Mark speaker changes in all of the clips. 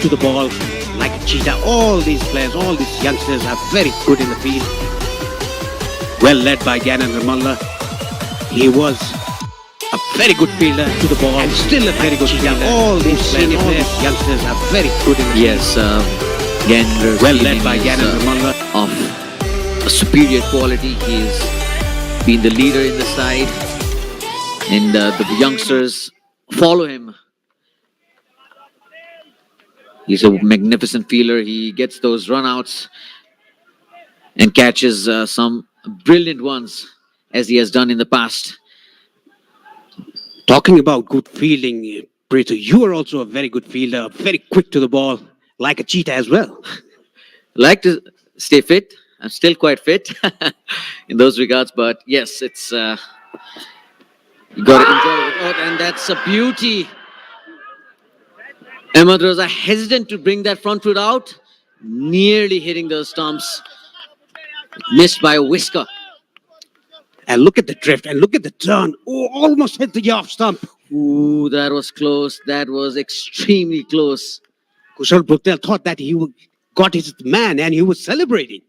Speaker 1: to the ball like a cheetah. All these players, all these youngsters are very good in the field. Well led by Gannon Ramallah. He was a very good fielder to the ball and still a very good fielder. All these senior players, youngsters are very good in the field.
Speaker 2: Yes, Gander.
Speaker 1: Well led by Gannon Ramallah.
Speaker 2: Of a superior quality. He's been the leader in the side, and the youngsters follow him. He's a magnificent fielder. He gets those runouts and catches some brilliant ones, as he has done in the past.
Speaker 1: Talking about good fielding, Preto, you are also a very good fielder, very quick to the ball, like a cheetah as well.
Speaker 2: Like to stay fit. I'm still quite fit in those regards, but yes, it's you got to enjoy it. Oh, and that's a beauty. Ahmed Raza hesitant to bring that front foot out, nearly hitting those stumps, missed by a whisker.
Speaker 1: And look at the drift and look at the turn. Oh, almost hit the off stump.
Speaker 2: Ooh, that was close. That was extremely close.
Speaker 1: Kushal Bhutel thought that he got his man and he was celebrating.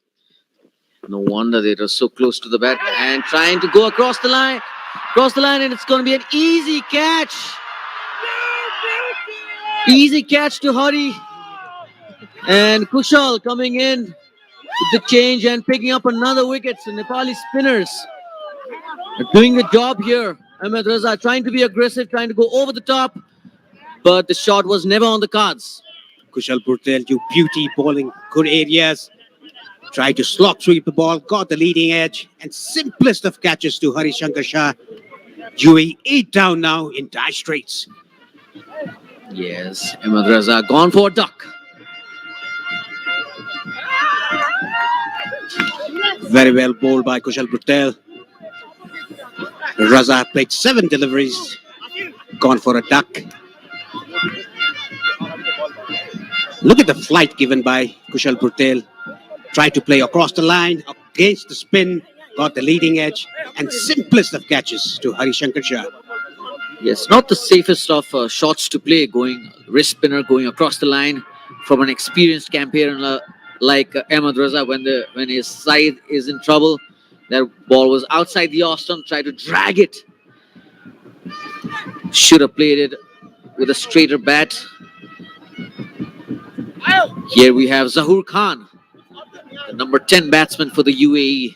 Speaker 2: No wonder they were so close to the bat and trying to go across the line, and it's going to be an easy catch. Easy catch to Hari. And Kushal coming in with the change and picking up another wicket. So Nepali spinners are doing the job here. Ahmed Raza trying to be aggressive, trying to go over the top, but the shot was never on the cards.
Speaker 1: Kushal Bhutel, you beauty bowling, good areas. Tried to slot sweep the ball, got the leading edge, and simplest of catches to Hari Shankar Shah. UAE 8 down now in Dire Straits.
Speaker 2: Yes, Ahmed Raza gone for a duck.
Speaker 1: Very well bowled by Kushal Bhutel. Raza played 7 deliveries, gone for a duck. Look at the flight given by Kushal Bhutel. Tried to play across the line, against the spin, got the leading edge, and simplest of catches to Hari Shankar Shah.
Speaker 2: Yes, not the safest of shots to play, going wrist spinner, going across the line from an experienced campaigner like Ahmed Raza. When his side is in trouble, that ball was outside the off stump, tried to drag it. Should have played it with a straighter bat. Here we have Zahoor Khan, the number 10 batsman for the UAE.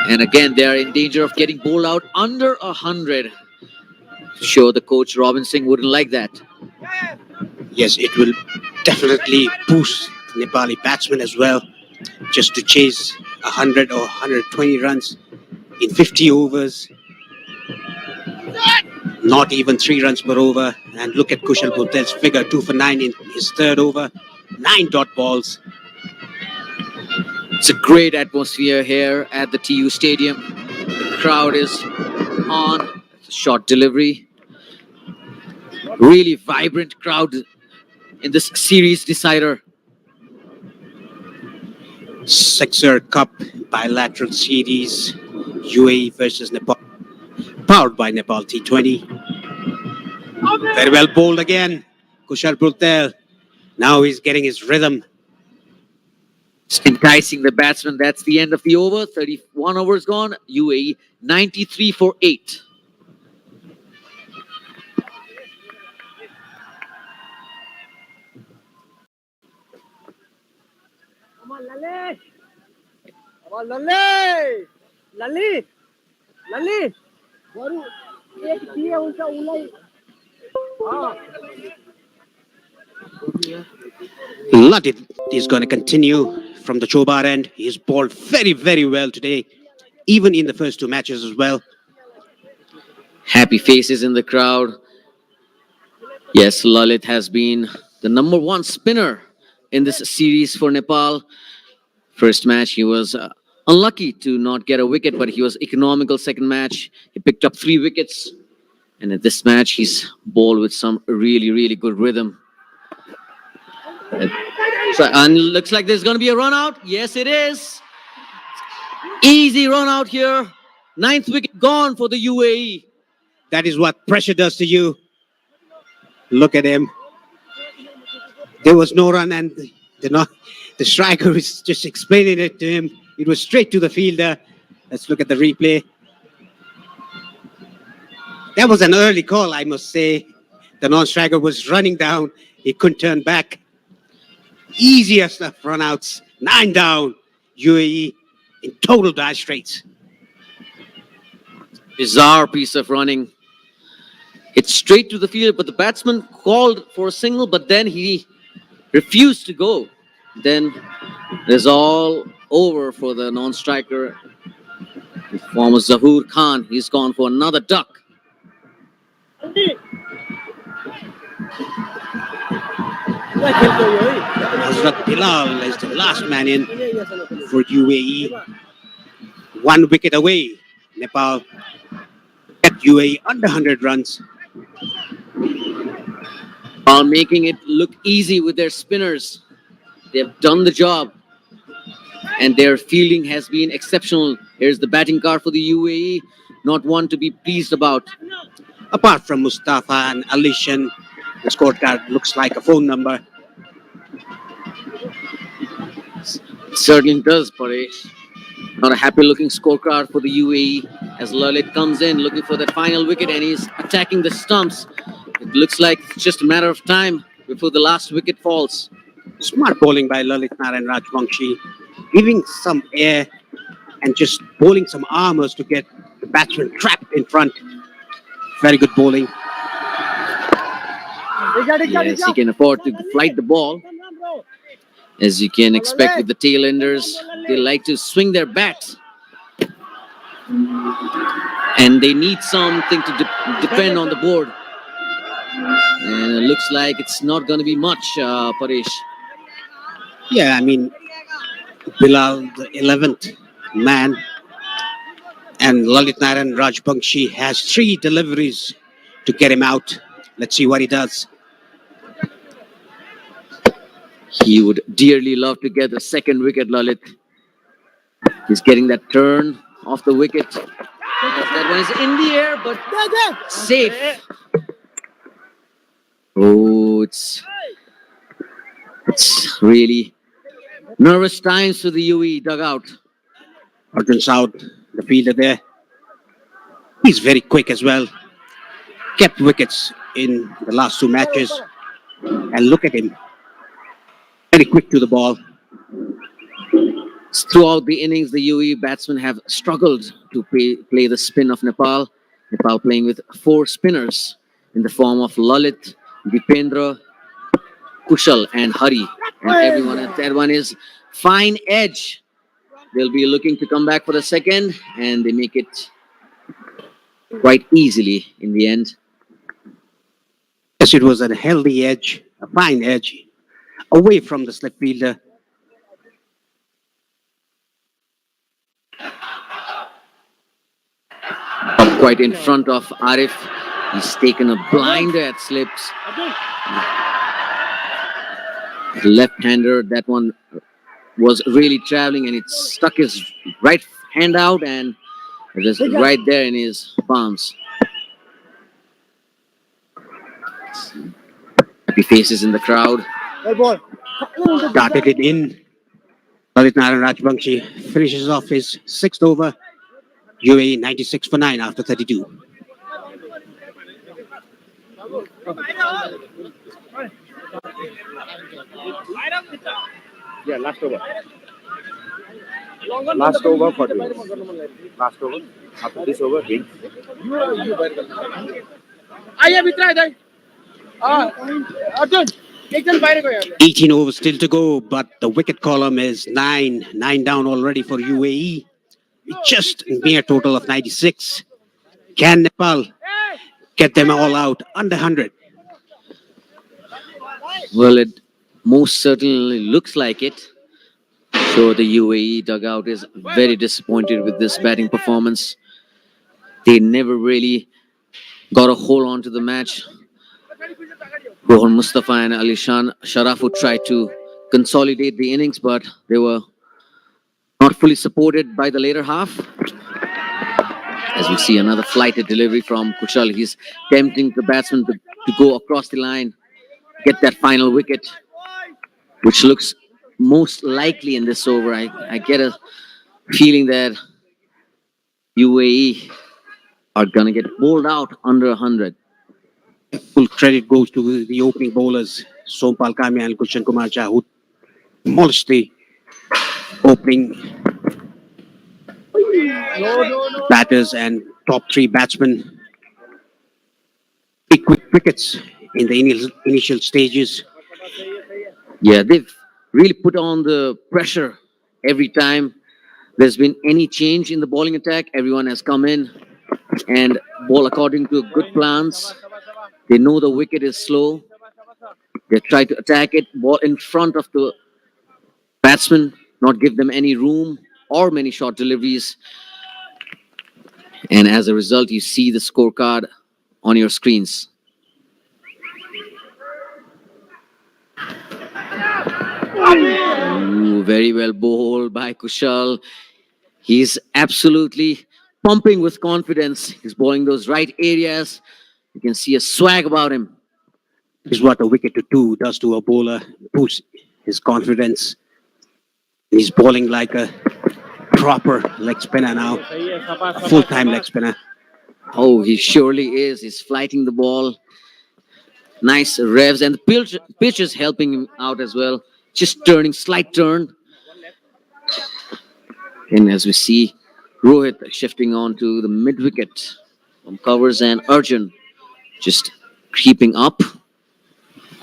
Speaker 2: And again, they are in danger of getting bowled out under 100. Sure, the coach Robin Singh wouldn't like that.
Speaker 1: Yes, it will definitely boost the Nepali batsmen as well, just to chase 100 or 120 runs in 50 overs. Not even 3 runs per over. And look at Kushal Bhutel's figure, 2 for 9 in his third over, 9 dot balls.
Speaker 2: It's a great atmosphere here at the TU Stadium. The crowd is on. It's a short delivery. Really vibrant crowd in this series decider.
Speaker 1: Sixer Cup bilateral series, UAE versus Nepal, powered by Nepal T20. Very well bowled again, Kushal Bhutel. Now he's getting his rhythm.
Speaker 2: Just enticing the batsman. That's the end of the over. 31 overs gone. UAE 93 for 8.
Speaker 3: Come on, Lali! Come on, Lali! Lali! Lali! Baru ek diya unka ulai.
Speaker 1: Lalit is going to continue from the Chobar end. He's bowled very, very well today, even in the first 2 matches as well.
Speaker 2: Happy faces in the crowd. Yes, Lalit has been the number 1 spinner in this series for Nepal. First match, he was unlucky to not get a wicket, but he was economical. Second match, he picked up 3 wickets. And in this match, he's bowled with some really, really good rhythm. And looks like there's going to be a run out. Yes, it is. Easy run out here. 9th wicket gone for the UAE.
Speaker 1: That is what pressure does to you. Look at him. There was no run, and the striker is just explaining it to him. It was straight to the fielder. Let's look at the replay. That was an early call, I must say. The non-striker was running down. He couldn't turn back. Easier stuff run-outs. 9 down. UAE in total dire straits.
Speaker 2: Bizarre piece of running. It's straight to the field, but the batsman called for a single, but then he refused to go. Then it's all over for the non-striker. The former Zahoor Khan. He's gone for another duck.
Speaker 1: Hazrat Bilal is the last man in for UAE. 1 wicket away. Nepal kept UAE under 100 runs.
Speaker 2: While making it look easy with their spinners. They've done the job. And their fielding has been exceptional. Here's the batting card for the UAE. Not one to be pleased about.
Speaker 1: Apart from Mustafa and Alishan, the scorecard looks like a phone number.
Speaker 2: It certainly does, Paresh. Not a happy looking scorecard for the UAE as Lalit comes in looking for that final wicket and he's attacking the stumps. It looks like it's just a matter of time before the last wicket falls.
Speaker 1: Smart bowling by Lalit and Rajwangshi, giving some air and just bowling some armors to get the batsman trapped in front. Very good bowling.
Speaker 2: Yes, he can afford to flight the ball. As you can expect with the tail-enders, they like to swing their bats. And they need something to depend on the board. And it looks like it's not going to be much, Paresh.
Speaker 1: Yeah, I mean, Bilal, the 11th man, and Lalit Narayan Rajbangshi has 3 deliveries to get him out. Let's see what he does.
Speaker 2: He would dearly love to get the second wicket, Lalit. He's getting that turn off the wicket. That one is in the air, but safe. Oh, it's really nervous times for the UAE dugout.
Speaker 1: Arjun Saud, the fielder there. He's very quick as well. Kept wickets in the last 2 matches. And look at him. Very quick to the ball.
Speaker 2: Throughout the innings, the UAE batsmen have struggled to play the spin of Nepal. Nepal playing with 4 spinners in the form of Lalit, Dipendra, Kushal and Hari. And everyone at that one is fine edge. They'll be looking to come back for the second and they make it quite easily in the end.
Speaker 1: Yes, it was a healthy edge, a fine edge, away from the slip fielder.
Speaker 2: Up quite in front of Arif. He's taken a blinder at slips. The left-hander, that one was really traveling and it stuck his right hand out and it was right there in his palms. Happy faces in the crowd.
Speaker 1: Darted it in. Lalit Narayan Rajbangshi finishes off his 6th over. UAE 96 for 9 after 32.
Speaker 3: Yeah, last over. Last over for this. Last over. After this over, win.
Speaker 1: 18 overs still to go, but the wicket column is 9. 9 down already for UAE. Just a mere total of 96. Can Nepal get them all out under 100?
Speaker 2: Well, it most certainly looks like it. So the UAE dugout is very disappointed with this batting performance. They never really got a hold on to the match. Rohan Mustafa and Alishan Sharafu tried to consolidate the innings, but they were not fully supported by the later half. As we see another flighted delivery from Kushal, he's tempting the batsman to go across the line, get that final wicket. which looks most likely in this over. I get a feeling that UAE are gonna get bowled out under 100.
Speaker 1: Full credit goes to the opening bowlers, Sompal Kamya and Gulshan Kumar Jha, who demolished the opening batters and top three batsmen. Big quick wickets in the initial stages.
Speaker 2: Yeah, they've really put on the pressure every time there's been any change in the bowling attack. Everyone has come in and bowl according to good plans. They know the wicket is slow. They try to attack it, ball in front of the batsman, not give them any room or many short deliveries. And as a result, you see the scorecard on your screens. Ooh, very well bowled by Kushal. He's absolutely pumping with confidence. He's bowling those right areas. You can see a swag about him.
Speaker 1: This is what a wicket to two does to a bowler. Boosts his confidence. He's bowling like a proper leg spinner now, a full-time leg spinner.
Speaker 2: Oh, he surely is. He's flighting the ball. Nice revs, and the pitch is helping him out as well. Just turning, slight turn. And as we see, Rohit shifting on to the mid wicket from covers, and Arjun just creeping up.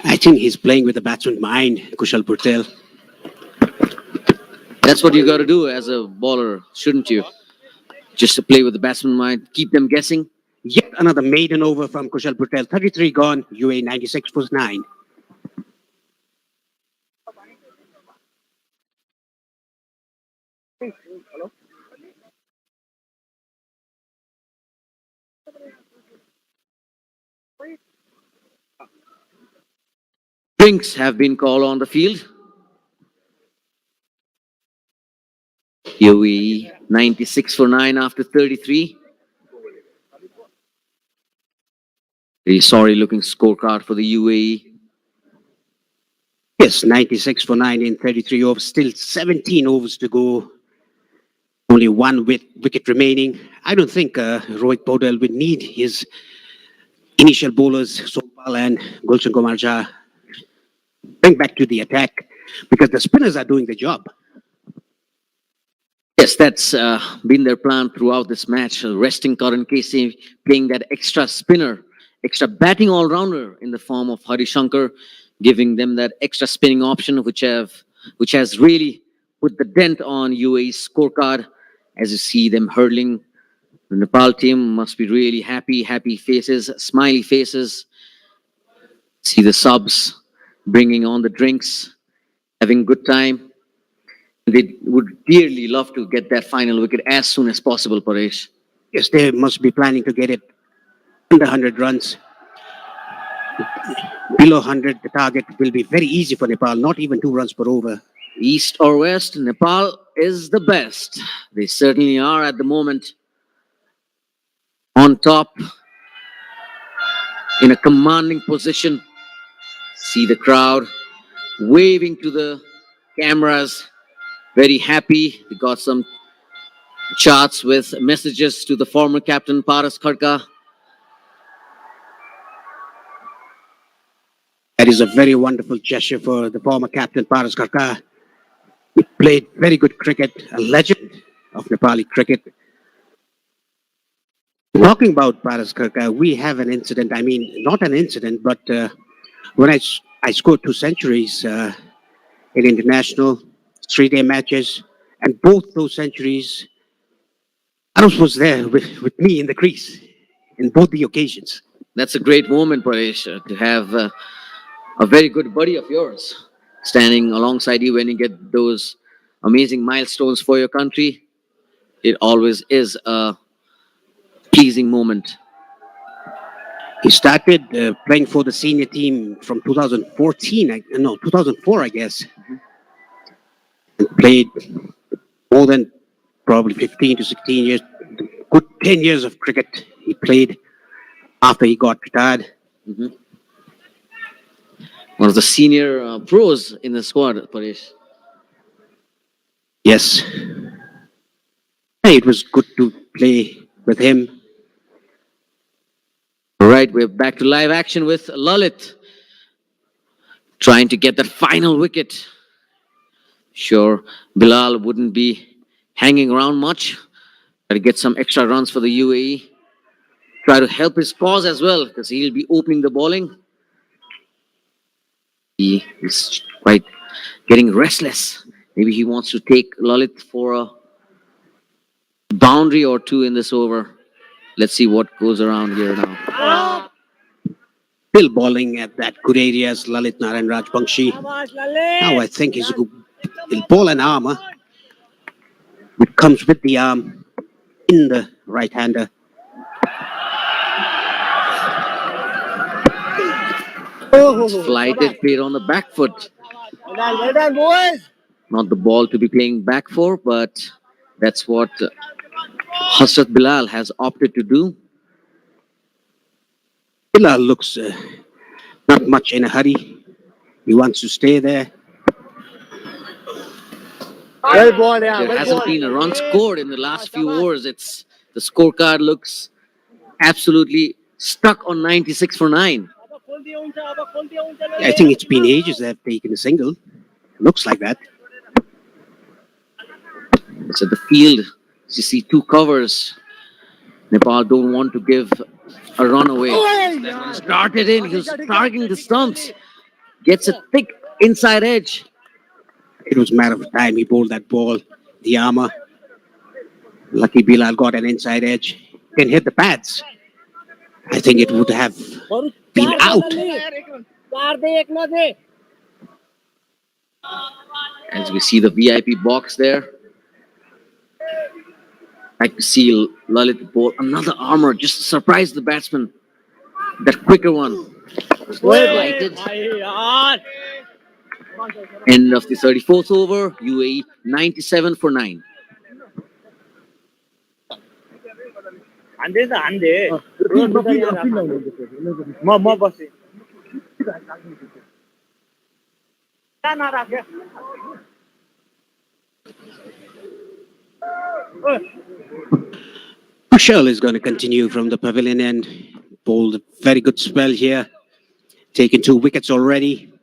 Speaker 1: I think he's playing with the batsman's mind, Kushal Patel.
Speaker 2: That's what you got to do as a bowler, shouldn't you? Just to play with the batsman mind, keep them guessing.
Speaker 1: Yet another maiden over from Kushal Patel. 33 gone, UAE 96 plus 9.
Speaker 2: Drinks have been called on the field. UAE 96 for 9 after 33. Very sorry looking scorecard for the UAE.
Speaker 1: Yes, 96 for 9 in 33 overs. Still 17 overs to go. Only one wicket remaining. I don't think Rohit Paudel will need his initial bowlers, Sopal and Gulshan Kumar Jha, bring back to the attack because the spinners are doing the job.
Speaker 2: Yes, that's been their plan throughout this match. Resting Karan Casey, playing that extra spinner, extra batting all-rounder in the form of Harishankar, giving them that extra spinning option, which has really put the dent on UAE's scorecard. As you see them hurling, the Nepal team must be really happy faces, smiley faces. See the subs bringing on the drinks, having good time. They would dearly love to get that final wicket as soon as possible, Paresh.
Speaker 1: Yes, they must be planning to get it under 100 runs. Below 100, the target will be very easy for Nepal, not even 2 runs per over.
Speaker 2: East or west, Nepal is the best. They certainly are at the moment. On top, in a commanding position. See the crowd waving to the cameras. Very happy. We got some charts with messages to the former captain Paras Kharka.
Speaker 1: That is a very wonderful gesture for the former captain Paras Kharka. He played very good cricket, a legend of Nepali cricket. Talking about Paras Kharka, we have an incident. I mean, not an incident, but when I scored 2 centuries in international 3-day matches, and both those centuries, Paras was there with me in the crease in both the occasions.
Speaker 2: That's a great moment, Paresh, to have a very good buddy of yours standing alongside you when you get those amazing milestones for your country. It always is a pleasing moment.
Speaker 1: He started playing for the senior team from 2014, 2004, I guess. And played more than probably 15 to 16 years, good 10 years of cricket he played after he got retired.
Speaker 2: Well, one of the senior pros in the squad, Paresh.
Speaker 1: Yes. Hey, it was good to play with him.
Speaker 2: All right, we're back to live action with Lalit trying to get that final wicket. Sure, Bilal wouldn't be hanging around much. Try to get some extra runs for the UAE. Try to help his cause as well because he'll be opening the bowling. He is quite getting restless. Maybe he wants to take Lalit for a boundary or two in this over. Let's see what goes around here now.
Speaker 1: Still bowling at that good areas, Lalit Narayan Rajbangshi. Now I think he'll bowl an arm, which comes with the arm in the right-hander.
Speaker 2: It's flighted, played on the back foot. Not the ball to be playing back for, but that's what Hasrat Bilal has opted to do.
Speaker 1: Bilal looks not much in a hurry. He wants to stay there.
Speaker 2: There hasn't been a run scored in the last few overs. It's the scorecard looks absolutely stuck on 96 for 9.
Speaker 1: I think it's been ages they've taken a single. Looks like that.
Speaker 2: So the field, you see two covers. Nepal don't want to give a run away. That one started in. He was targeting the stumps. Gets a thick inside edge.
Speaker 1: It was a matter of time. He bowled that ball, the armor. Lucky Bilal got an inside edge. Didn't hit the pads. I think it would have been out.
Speaker 2: As we see the VIP box there. I can see Lalit bowl another armor just to surprise the batsman. That quicker one. Lighted. End of the 34th over. UAE 97 for 9.
Speaker 1: Kushal is going to continue from the pavilion end. Bowled a very good spell here. Taken 2 wickets already.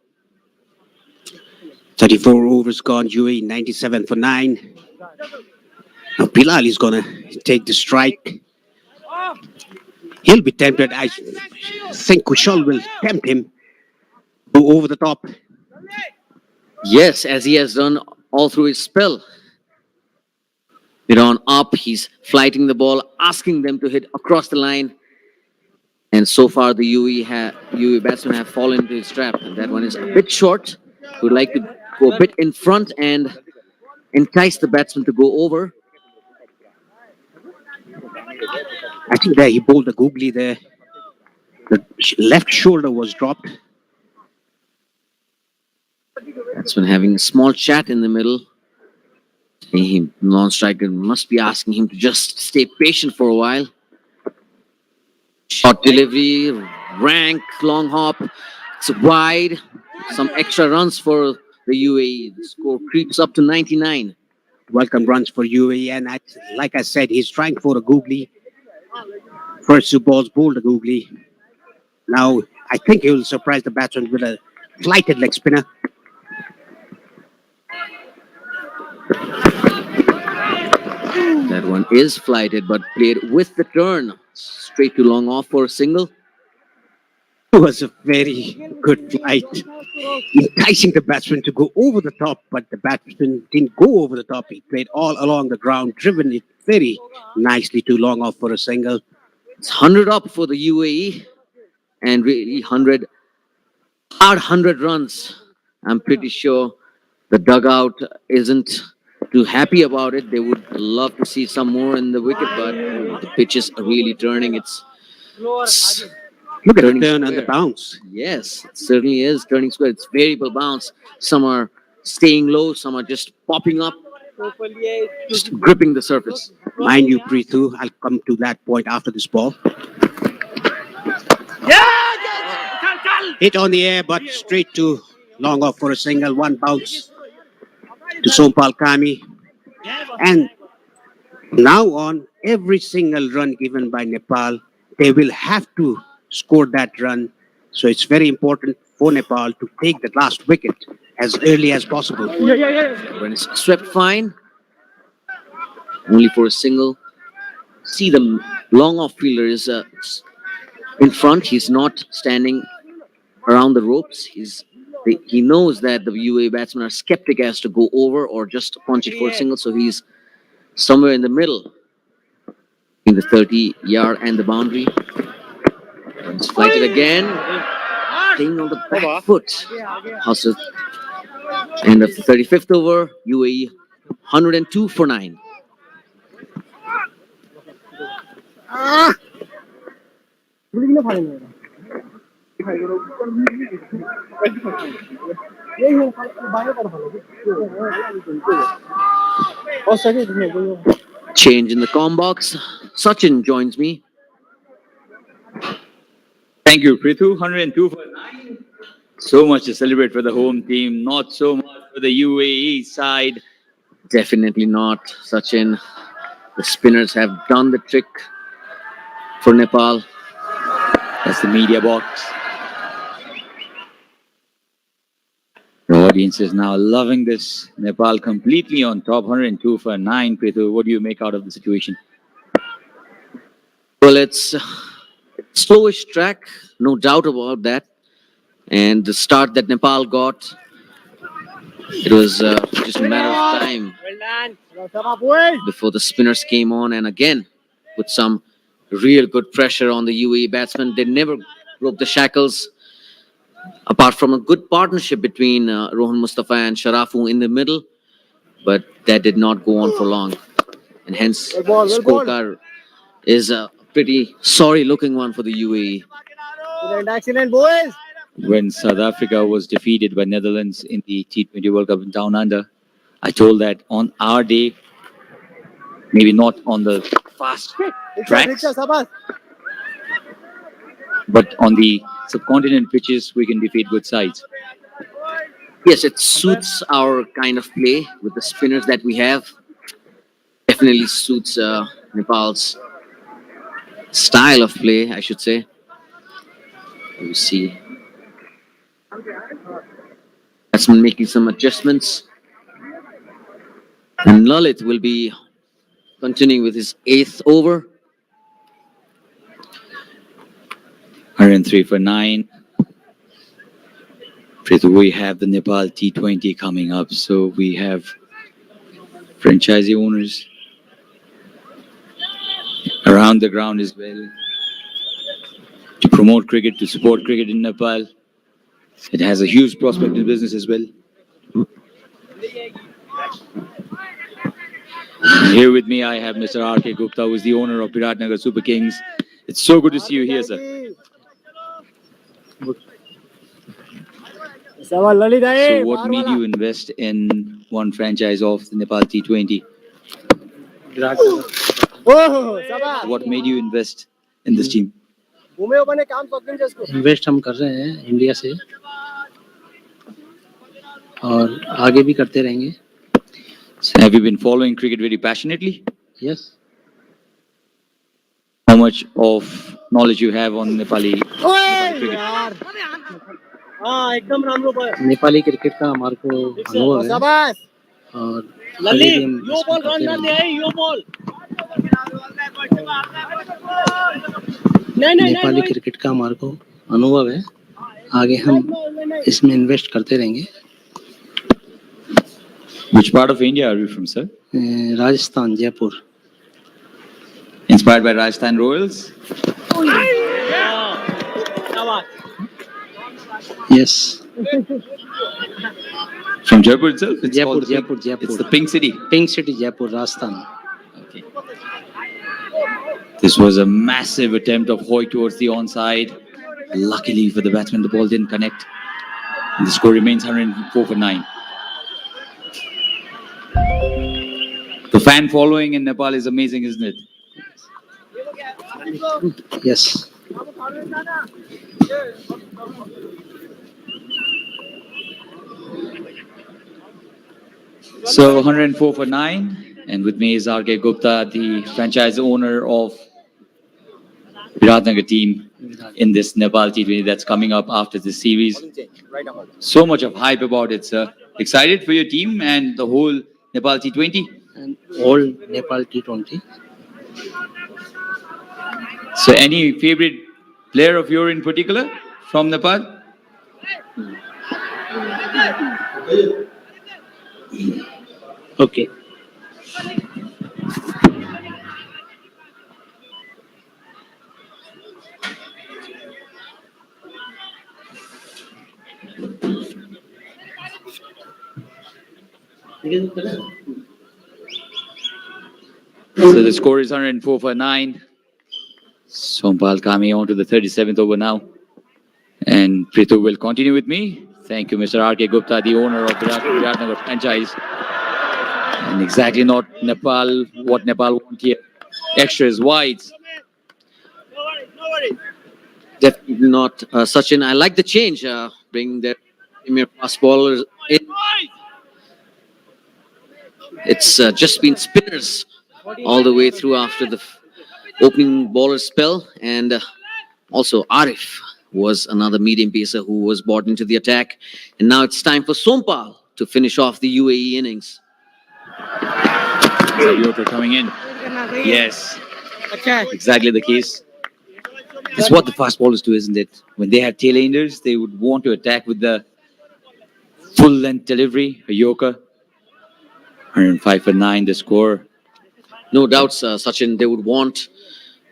Speaker 1: 34 overs gone. UAE 97 for 9. Now Bilal is going to take the strike. He'll be tempted. I think Kushal will tempt him. Go over the top.
Speaker 2: Yes, as he has done all through his spell. On up, he's flighting the ball, asking them to hit across the line. And so far, the UAE batsmen have fallen into his trap. And that one is a bit short. Would like to go a bit in front and entice the batsman to go over.
Speaker 1: I think there he bowled a googly there. The left shoulder was dropped.
Speaker 2: Batsman having a small chat in the middle. Non-striker must be asking him to just stay patient for a while. Short delivery, rank, long hop. It's wide. Some extra runs for the UAE. The score creeps up to 99.
Speaker 1: Welcome runs for UAE. And like I said, he's trying for a googly. First 2 balls bowled a googly. Now, I think he'll surprise the batsman with a flighted leg spinner.
Speaker 2: That one is flighted, but played with the turn. Straight to long off for a single.
Speaker 1: It was a very good flight. Enticing the batsman to go over the top, but the batsman didn't go over the top. He played all along the ground, driven it very nicely to long off for a single.
Speaker 2: It's 100 up for the UAE. And really 100 runs. I'm pretty sure the dugout isn't too happy about it. They would love to see some more in the wicket, but the pitch is really turning. It's
Speaker 1: Look at the turn and the bounce.
Speaker 2: Yes, it certainly is turning square. It's variable bounce. Some are staying low, some are just popping up, just gripping the surface.
Speaker 1: Mind you, Prithu, I'll come to that point after this ball. Hit on the air, but straight to long off for a single. One bounce to Sompal Kami. And now on, every single run given by Nepal, they will have to score that run. So it's very important for Nepal to take the last wicket as early as possible.
Speaker 2: When it's swept fine, only for a single. See, the long off fielder is in front. He's not standing around the ropes. He knows that the UAE batsmen are skeptic as to go over or just punch it for a single. So he's somewhere in the middle, in the 30-yard and the boundary. Runs flighted again, staying on the back foot. Also, end of the 35th over, UAE 102 for 9. Change in the comm box. Sachin joins me.
Speaker 4: Thank you, Prithu. 102 for 9. So much to celebrate for the home team, not so much for the UAE side.
Speaker 2: Definitely not, Sachin. The spinners have done the trick for Nepal.
Speaker 4: That's the media box. The audience is now loving this. Nepal completely on top, 102 for 9. Prithu, what do you make out of the situation?
Speaker 2: Well, it's a slowish track, no doubt about that. And the start that Nepal got, it was just a matter of time before the spinners came on. And again, with some real good pressure on the UAE batsmen, they never broke the shackles. Apart from a good partnership between Rohan Mustafa and Sharafu in the middle, but that did not go on for long. And hence, the scorecard is a pretty sorry looking one for the UAE.
Speaker 4: When South Africa was defeated by Netherlands in the T20 World Cup in Down Under, I told that on our day, maybe not on the fast tracks, but on the subcontinent pitches, we can defeat good sides.
Speaker 2: Yes, it suits our kind of play with the spinners that we have. Definitely suits Nepal's style of play, I should say. You see, batsman making some adjustments. And Lalit will be continuing with his 8th over.
Speaker 4: 103 for 9. Prithu, we have the Nepal T20 coming up, so we have franchisee owners around the ground as well to promote cricket, to support cricket in Nepal. It has a huge prospect in business as well. And here with me, I have Mr. R.K. Gupta, who is the owner of Biratnagar Super Kings. It's so good to see you here, sir. So what made you invest in one franchise of the Nepal T20? What made you invest in this team?
Speaker 5: Invest हम कर रहे हैं India से और आगे भी करते रहेंगे.
Speaker 4: So have you been following cricket very passionately?
Speaker 5: Yes.
Speaker 4: How much of knowledge you have on Nepali cricket?
Speaker 5: Nepali cricket का हमारे को अनुभव है और नेपाली क्रिकेट का हमारे को अनुभव है. आगे हम इसमें इन्वेस्ट करते रहेंगे.
Speaker 4: Which part of India are you from, sir?
Speaker 5: Rajasthan, Jaipur.
Speaker 4: Inspired by Rajasthan Royals?
Speaker 5: Yes.
Speaker 4: From Jaipur itself? It's
Speaker 5: Jaipur,
Speaker 4: called
Speaker 5: Jaipur,
Speaker 4: Pink-
Speaker 5: Jaipur.
Speaker 4: It's the Pink City.
Speaker 5: Pink City, Jaipur, Rajasthan.
Speaker 4: Okay. This was a massive attempt of Hoy towards the onside. Luckily for the batsman, the ball didn't connect. And the score remains 104 for 9. The fan following in Nepal is amazing, isn't it?
Speaker 5: Yes.
Speaker 4: So 104 for 9. And with me is RK Gupta, the franchise owner of Viratnagar team in this Nepal T20 that's coming up after this series. So much of hype about it, sir. Excited for your team and the whole Nepal T20?
Speaker 5: And all Nepal T20.
Speaker 4: So any favorite player of yours in particular from Nepal?
Speaker 5: Okay.
Speaker 4: So the score is 104 for 9. Sompal coming on to the 37th over now. And Prithu will continue with me. Thank you, Mr. R.K. Gupta, the owner of Viratnagar franchise. And exactly not Nepal, what Nepal want here. Extras, wides.
Speaker 2: Definitely not Sachin. I like the change, bringing their premier fast bowlers in. It's just been spinners all the way through after the opening bowler spell. And also Arif was another medium pacer who was brought into the attack. And now it's time for Sompal to finish off the UAE innings.
Speaker 4: Yorker coming in. Yes, exactly the case. That's what the fast bowlers do, isn't it? When they have tail-enders, they would want to attack with the full-length delivery, a Yorker. 105 for 9, the score.
Speaker 2: No doubts, Sachin, they would want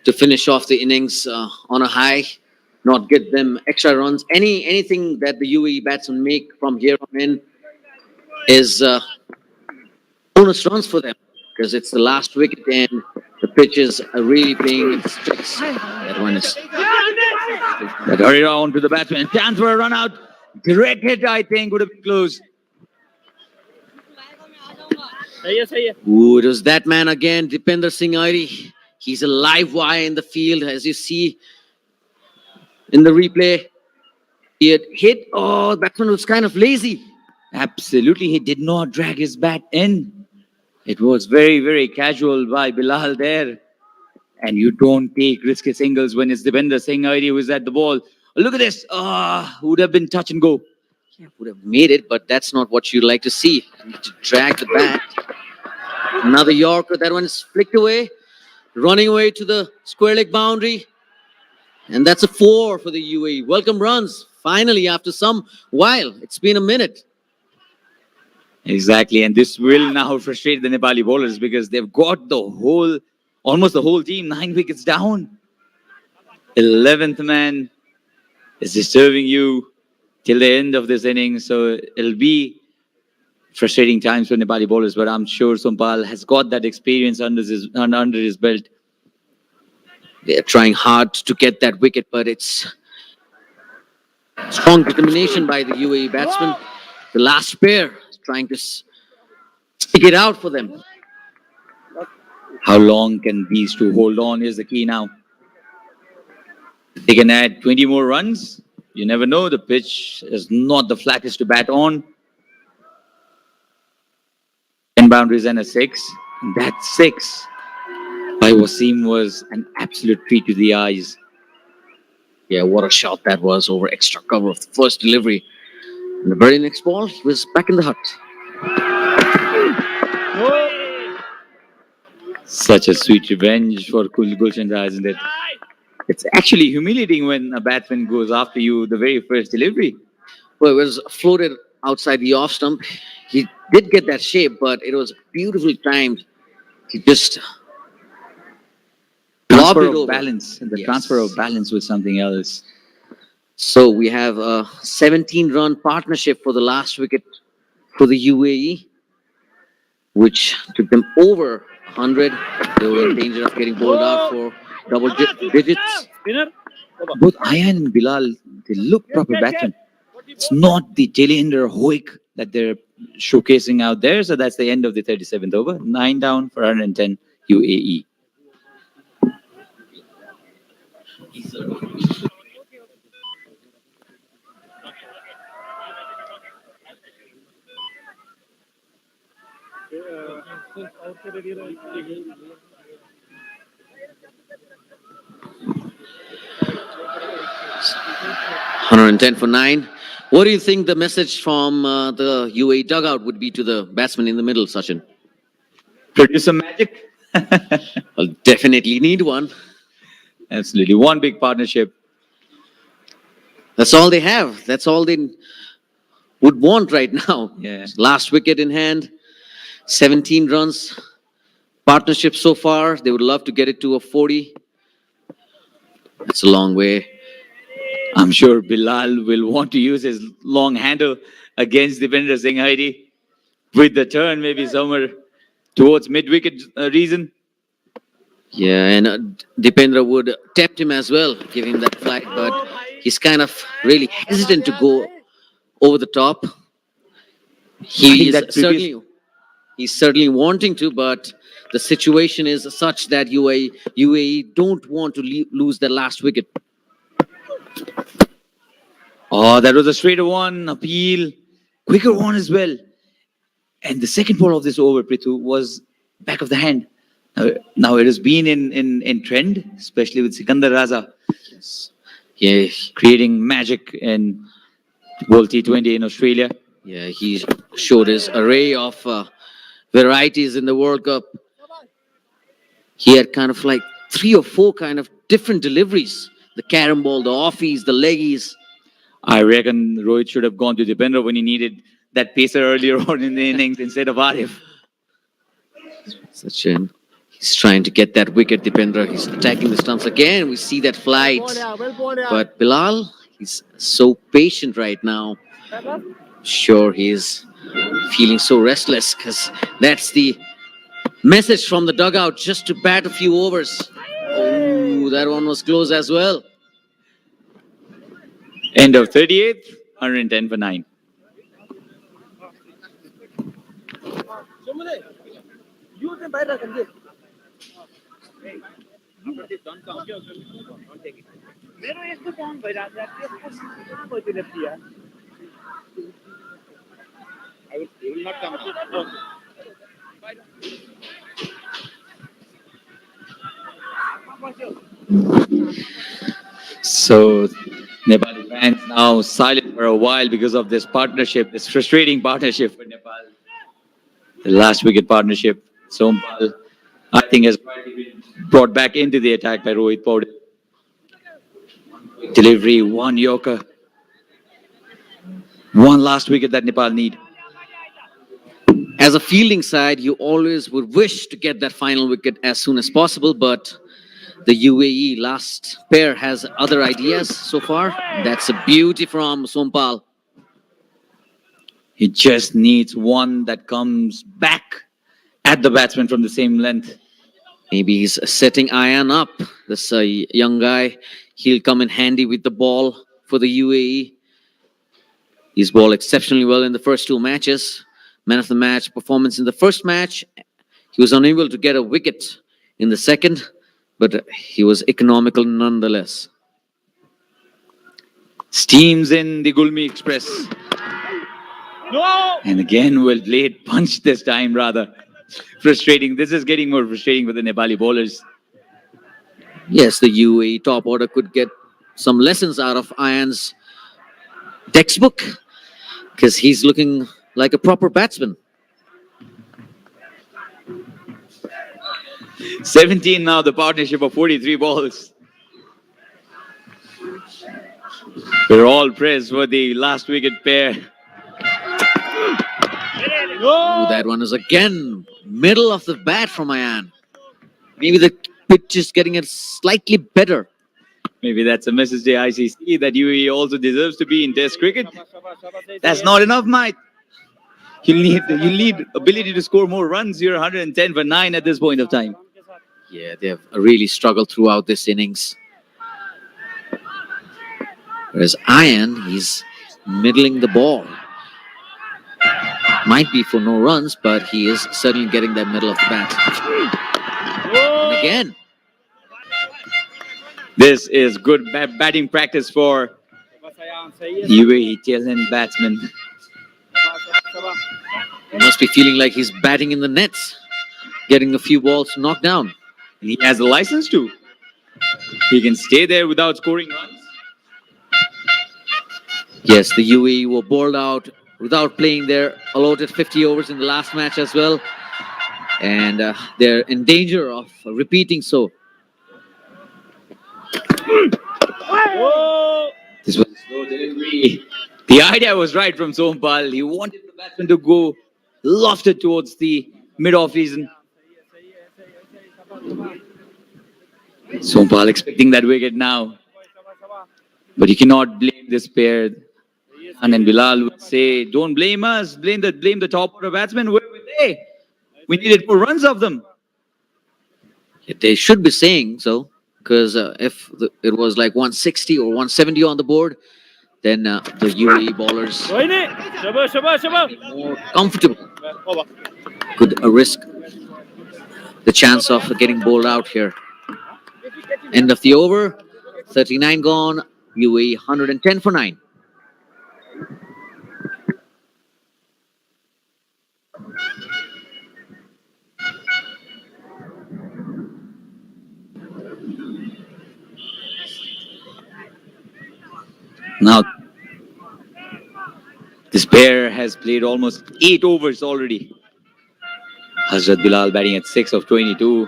Speaker 2: to finish off the innings on a high, not get them extra runs. Anything that the UAE batsmen make from here on in is bonus runs for them because it's the last wicket and the pitch is really playing its tricks. That one is.
Speaker 4: That hurry on to the batsman. Chance for a run out. Direct hit, I think, would have been close.
Speaker 2: Ooh, it was that man again, Dipender Singh Airi. He's a live wire in the field, as you see in the replay. He had hit. Oh, the batsman was kind of lazy.
Speaker 4: Absolutely, he did not drag his bat in. It was very, very casual by Bilal there. And you don't take risky singles when it's Dipender Singh Airi who is at the ball. Look at this. Would have been touch and go.
Speaker 2: Yeah, would have made it, but that's not what you like to see. You need to drag the bat. Another Yorker. That one is flicked away, running away to the square leg boundary. And that's a 4 for the UAE. Welcome runs. Finally, after some while. It's been a minute.
Speaker 4: Exactly. And this will now frustrate the Nepali bowlers because they've got almost the whole team, 9 wickets down. 11th man is disturbing you till the end of this inning. So it'll be frustrating times for Nepali bowlers, but I'm sure Sompal has got that experience under his belt.
Speaker 2: They're trying hard to get that wicket, but it's strong determination by the UAE batsmen. The last pair is trying to stick it out for them.
Speaker 4: How long can these two hold on is the key now. They can add 20 more runs. You never know. The pitch is not the flattest to bat on. 10 boundaries and a 6. That 6 by Wasim was an absolute treat to the eyes.
Speaker 2: Yeah, what a shot that was over extra cover of the first delivery. And the very next ball, he was back in the hut.
Speaker 4: Such a sweet revenge for Gulshan Shah, isn't it? It's actually humiliating when a batsman goes after you the very first delivery.
Speaker 2: Well, it was floated outside the off stump. He did get that shape, but it was beautifully timed. He just lobbed
Speaker 4: Transfer
Speaker 2: it
Speaker 4: of
Speaker 2: over.
Speaker 4: balance. The
Speaker 2: Yes.
Speaker 4: transfer of balance was something else.
Speaker 2: So we have a 17-run partnership for the last wicket for the UAE, which took them over 100. They were in danger of getting bowled out for double digits.
Speaker 4: Both Ayan and Bilal, they look proper batsmen. It's not the tail-ender Hoik that they're showcasing out there. So that's the end of the 37th over. 9 down for 110 UAE.
Speaker 2: 110 for 9. What do you think the message from the UAE dugout would be to the batsman in the middle, Sachin?
Speaker 4: Produce some magic.
Speaker 2: Well, definitely need one.
Speaker 4: Absolutely. One big partnership.
Speaker 2: That's all they have. That's all they would want right now.
Speaker 4: Yeah.
Speaker 2: Last wicket in hand, 17 runs. Partnership so far. They would love to get it to a 40. That's a long way.
Speaker 4: I'm sure Bilal will want to use his long handle against Dipender Singh Haidi with the turn maybe somewhere towards mid-wicket reason.
Speaker 2: Yeah, and Dipendra would tempt him as well, give him that flag, but he's kind of really hesitant to go over the top.
Speaker 4: I think
Speaker 2: He is
Speaker 4: that previous-
Speaker 2: he's certainly wanting to, but the situation is such that UAE don't want to lose their last wicket.
Speaker 4: Oh, that was a straighter one, appeal, quicker one as well. And the second ball of this over, Prithu, was back of the hand. Now it has been in trend, especially with Sikandar Raza.
Speaker 2: Yeah,
Speaker 4: Creating magic in World T20 in Australia.
Speaker 2: yeah, he showed his array of varieties in the World Cup. He had kind of like 3 or 4 kind of different deliveries: the carom ball, the offies, the leggies.
Speaker 4: I reckon Rohit should have gone to Dipender when he needed that pacer earlier on in the innings instead of Arif.
Speaker 2: Sachin, he's trying to get that wicket. Dipendra, he's attacking the stumps again. We see that flight, but Bilal, he's so patient right now. Sure, he's feeling so restless because that's the message from the dugout, just to bat a few overs. Oh, that one was close as well.
Speaker 4: End of 38th, 110 for 9. So Nepali fans now silent for a while because of this partnership, this frustrating partnership for Nepal. The last wicket partnership, Sompal, I think has been brought back into the attack by Rohit Paudel. Delivery, one Yorker. One last wicket that Nepal need.
Speaker 2: As a fielding side, you always would wish to get that final wicket as soon as possible, but the UAE last pair has other ideas so far. That's a beauty from Sompal.
Speaker 4: He just needs one that comes back at the batsman from the same length.
Speaker 2: Maybe he's setting Ayan up. This young guy, he'll come in handy with the ball for the UAE. He's bowled exceptionally well in the first 2 matches. Man of the match performance in the first match. He was unable to get a wicket in the second, but he was economical nonetheless.
Speaker 4: Steams in the Gulmi Express. And again, well played, punch this time rather. Frustrating. This is getting more frustrating for the Nepali bowlers.
Speaker 2: Yes, the UAE top order could get some lessons out of Ayan's textbook, because he's looking like a proper batsman.
Speaker 4: 17 now, the partnership of 43 balls. We're all pressed for the last wicket pair.
Speaker 2: Ooh, that one is again middle of the bat from Ayan. Maybe the pitch is getting it slightly better.
Speaker 4: Maybe that's a message to ICC that UAE also deserves to be in Test cricket. That's not enough, mate. You need ability to score more runs. You're 110 for 9 at this point of time.
Speaker 2: Yeah, they have really struggled throughout this innings. Whereas Ayan, he's middling the ball. Might be for no runs, but he is certainly getting that middle of the bat. And again,
Speaker 4: This is good batting practice for UAE tail-end batsman.
Speaker 2: he must be feeling like he's batting in the nets. getting a few balls knocked down.
Speaker 4: And he has the license to. He can stay there without scoring runs.
Speaker 2: Yes, the UAE were bowled out without playing their allotted 50 overs in the last match as well. And they're in danger of repeating so.
Speaker 4: This was a slow delivery. The idea was right from Sompal. He wanted the batsman to go lofted towards the mid-off season. Sompal expecting that wicket now. But you cannot blame this pair. And then Bilal would say, don't blame us, blame the top order batsmen. Where were they? We needed more runs of them.
Speaker 2: They should be saying so, because if it was like 160 or 170 on the board, then the UAE bowlers would be more comfortable. Could risk the chance of getting bowled out here. End of the over, 39 gone, UAE 110 for 9.
Speaker 4: Now, this pair has played almost 8 overs already. Hazrat Bilal batting at 6 of 22.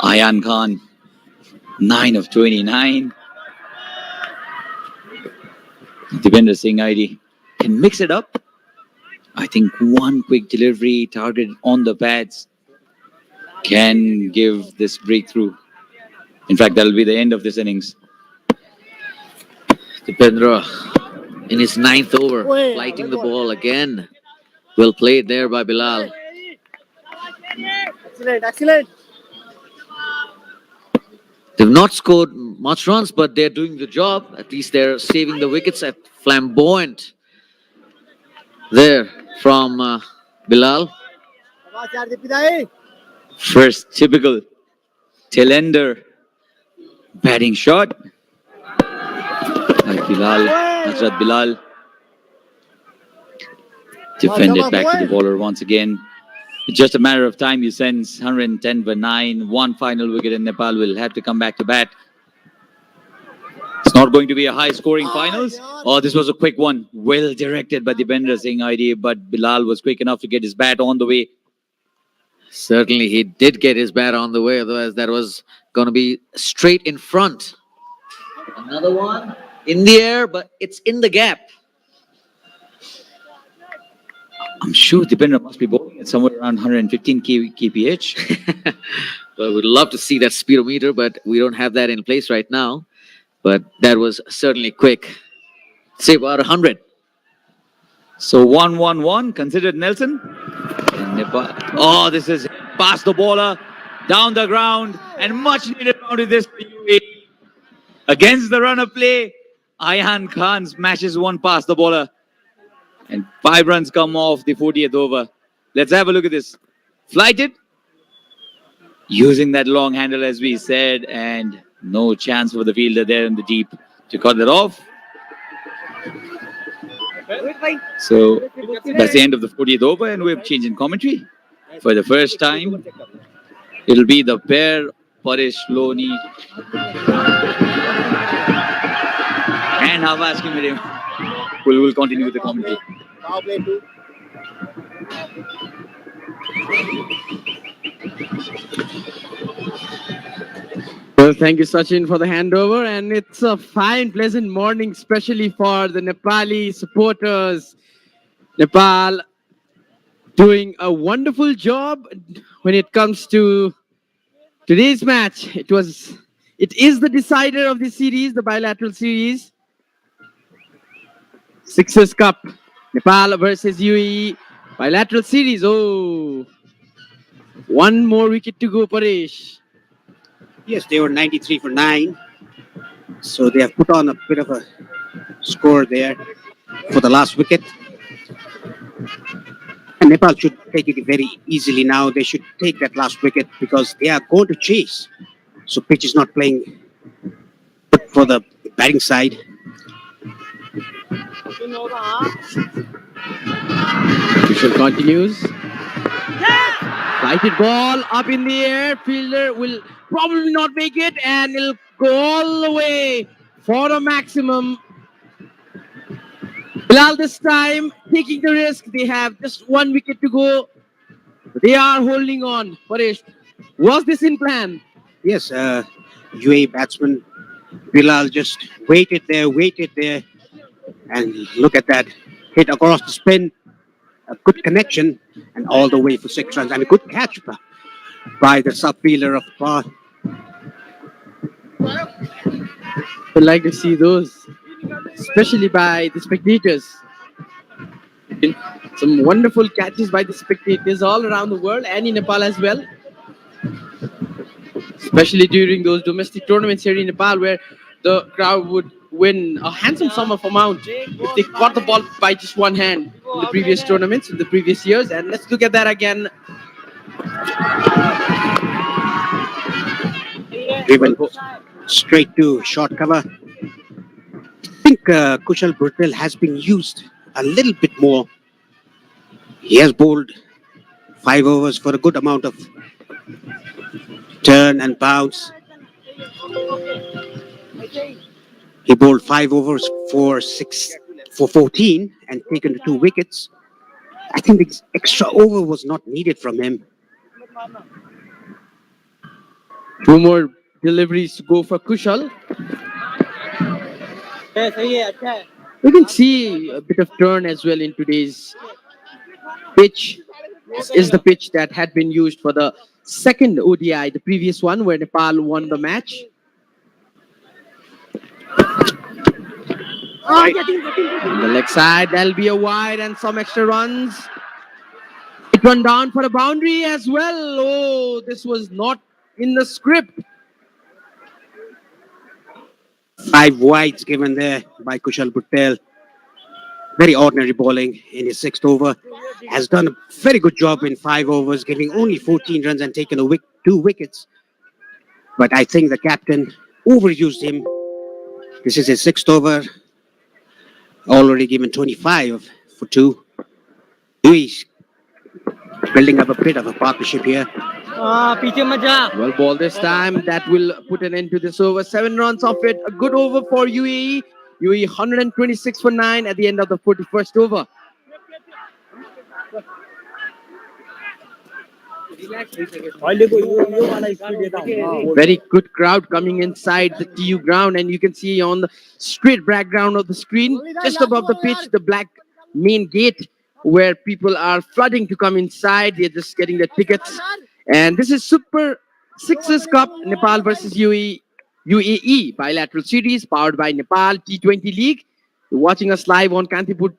Speaker 4: Ayan Khan, 9 of 29. Dipender Singh ID can mix it up. I think one quick delivery targeted on the pads can give this breakthrough. In fact, that'll be the end of this innings.
Speaker 2: Dipendra in his 9th over, flighting the ball again. Well played there by Bilal.
Speaker 3: Excellent.
Speaker 2: They've not scored much runs, but they're doing the job. At least they're saving the wickets at flamboyant there from Bilal.
Speaker 4: First typical tail-ender batting shot. Like Bilal, Hazrat Bilal defended back to the bowler once again. It's just a matter of time. You sense 110 for 9. One final wicket and Nepal will have to come back to bat. It's not going to be a high-scoring finals. Oh, this was a quick one. Well directed by Dipender Singh ID, but Bilal was quick enough to get his bat on the way.
Speaker 2: Certainly, he did get his bat on the way. Otherwise, that was going to be straight in front. Another one in the air, but it's in the gap.
Speaker 4: I'm sure Dipender must be bowling at somewhere around 115 kph.
Speaker 2: Well, we'd love to see that speedometer, but we don't have that in place right now. But that was certainly quick. Say about 100.
Speaker 4: So 1-1-1, considered Nelson. And Nepal. Oh, this is past the bowler, down the ground, and much needed boundary this for UAE. Against the run of play, Ayan Khan smashes one past the bowler. And 5 runs come off the 40th over. Let's have a look at this. Flighted. Using that long handle as we said. And no chance for the fielder there in the deep to cut that off. So that's the end of the 40th over. And we've changed in commentary. For the first time, it'll be the pair, Paresh Loni and Havas Kimirim. We'll continue with the commentary.
Speaker 6: Well, thank you, Sachin, for the handover. And it's a fine, pleasant morning, especially for the Nepali supporters. Nepal doing a wonderful job when it comes to today's match. It is the decider of the series, the bilateral series. Sixers Cup, Nepal versus UAE, bilateral series. Oh, one more wicket to go, Paresh.
Speaker 1: Yes, they were 93 for 9. So they have put on a bit of a score there for the last wicket. And Nepal should take it very easily now. They should take that last wicket because they are going to chase. So pitch is not playing good for the batting side.
Speaker 6: Official continues. Flighted ball up in the air. Fielder will probably not make it, and it'll go all the way for a maximum. Bilal this time taking the risk. They have just 1 wicket to go. They are holding on. Paresh, was this in plan?
Speaker 1: Yes, UAE batsman Bilal just waited there, and look at that hit across the spin. A good connection, and all the way for 6 runs, and a good catch by the sub fielder of Par.
Speaker 6: I'd like to see those, especially by the spectators. Some wonderful catches by the spectators all around the world and in Nepal as well. Especially during those domestic tournaments here in Nepal, where the crowd would win a handsome sum of amount if they caught the ball by just one hand in the previous tournaments, in the previous years. And let's look at that again.
Speaker 1: Driven straight to short cover. I think Kushal Brittle has been used a little bit more. He has bowled 5 overs for a good amount of turn and bounce. He bowled 5 overs for 14 and taken 2 wickets. I think the extra over was not needed from him.
Speaker 6: 2 more deliveries to go for Kushal. We can see a bit of turn as well in today's pitch. This is the pitch that had been used for the second ODI, the previous one where Nepal won the match. On the leg side, there'll be a wide and some extra runs. It went down for a boundary as well. Oh, this was not in the script.
Speaker 1: 5 wides given there by Kushal Brittle. Very ordinary bowling in his 6th over. Has done a very good job in 5 overs, giving only 14 runs and taken 2 wickets. But I think the captain overused him. This is his 6th over. Already given 25 for 2. He's building up a bit of a partnership here.
Speaker 6: Well ball this time. That will put an end to this over. 7 runs off it. A good over for UAE. UAE 126 for 9 at the end of the 41st over. Very good crowd coming inside the TU ground, and you can see on the straight background of the screen, just above the pitch, the black main gate where people are flooding to come inside. They're just getting their tickets. And this is Super Sixes Cup, Nepal versus UAE bilateral series powered by Nepal T20 League. You're watching us live on Kantipur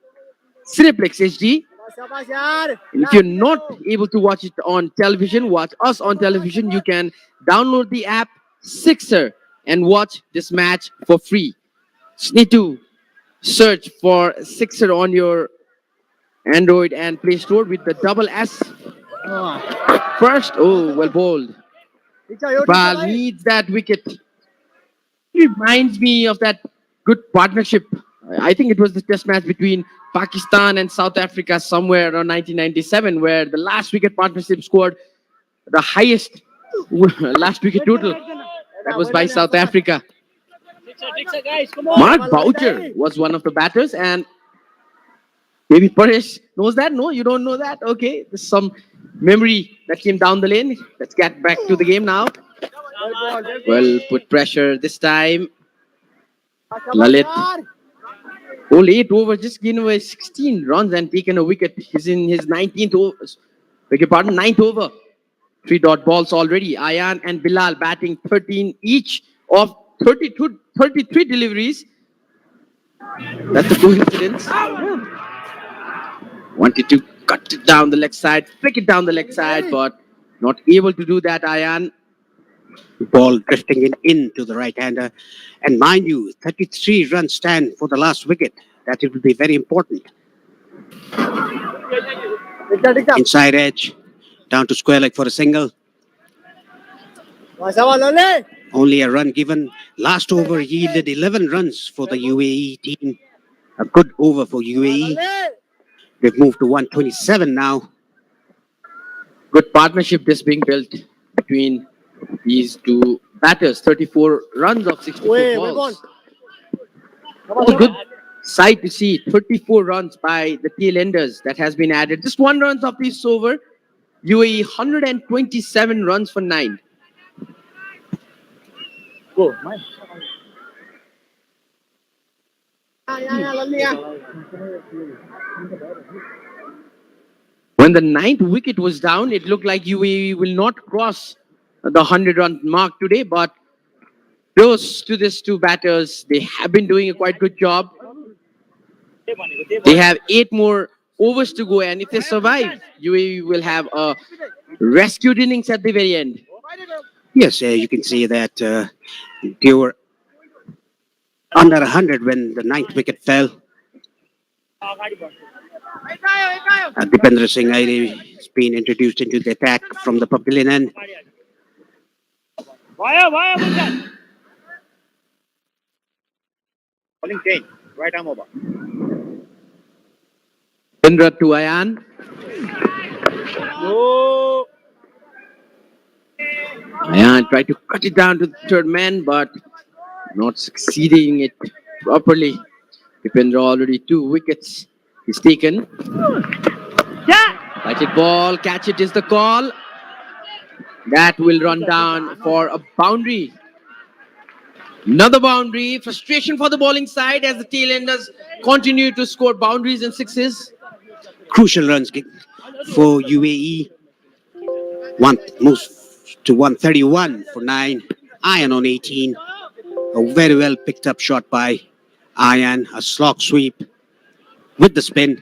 Speaker 6: Cineplex HD. And if you're not able to watch it on television, watch us on television. You can download the app Sixer and watch this match for free. Just need to search for Sixer on your Android and Play Store with the double S. First, oh, well bowled. Nepal needs that wicket. It reminds me of that good partnership. I think it was the test match between Pakistan and South Africa somewhere around 1997, where the last wicket partnership scored the highest last wicket total. That was by South Africa. Mark Boucher was one of the batters, and maybe Paresh knows that. No, you don't know that. Okay, there's some memory that came down the lane. Let's get back to the game now. Well, put pressure this time. Lalit. Only 8 overs, just given away 16 runs and taken a wicket. He's in his 19th over. Beg your pardon, 9th over. 3 dot balls already. Ayan and Bilal batting 13 each of 33 deliveries. That's a coincidence. Wanted to cut it down the leg side, flick it down the leg side, but not able to do that, Ayan.
Speaker 1: Ball drifting into the right-hander. And mind you, 33 runs stand for the last wicket. That it will be very important. Inside edge, down to square leg for a single. Only a run given. Last over yielded 11 runs for the UAE team. A good over for UAE. They've moved to 127 now.
Speaker 6: Good partnership this being built between these two batters. 34 runs of 64 balls. All good sight to see. 34 runs by the tail enders that has been added. Just 1 run of this over. UAE 127 runs for 9. When the 9th wicket was down, it looked like UAE will not cross the 100-run mark today, but close to these two batters, they have been doing a quite good job. They have 8 more overs to go, and if they survive, UAE will have a rescued innings at the very end.
Speaker 1: Yes, you can see that they were under 100 when the 9th wicket fell. Dipendra Singh Aire has been introduced into the attack from the pavilion end.
Speaker 3: Bowling change. Right arm over.
Speaker 6: Indra to Ayan. Ayan tried to cut it down to the third man, but not succeeding it properly. Dipendra already 2 wickets. He's taken. Lighted ball, catch it is the call. That will run down for a boundary. Another boundary. Frustration for the bowling side as the tail enders continue to score boundaries and sixes.
Speaker 1: Crucial runs for UAE. One moves to 131 for 9. Ayan on 18. A very well picked up shot by Ayan. A slog sweep with the spin.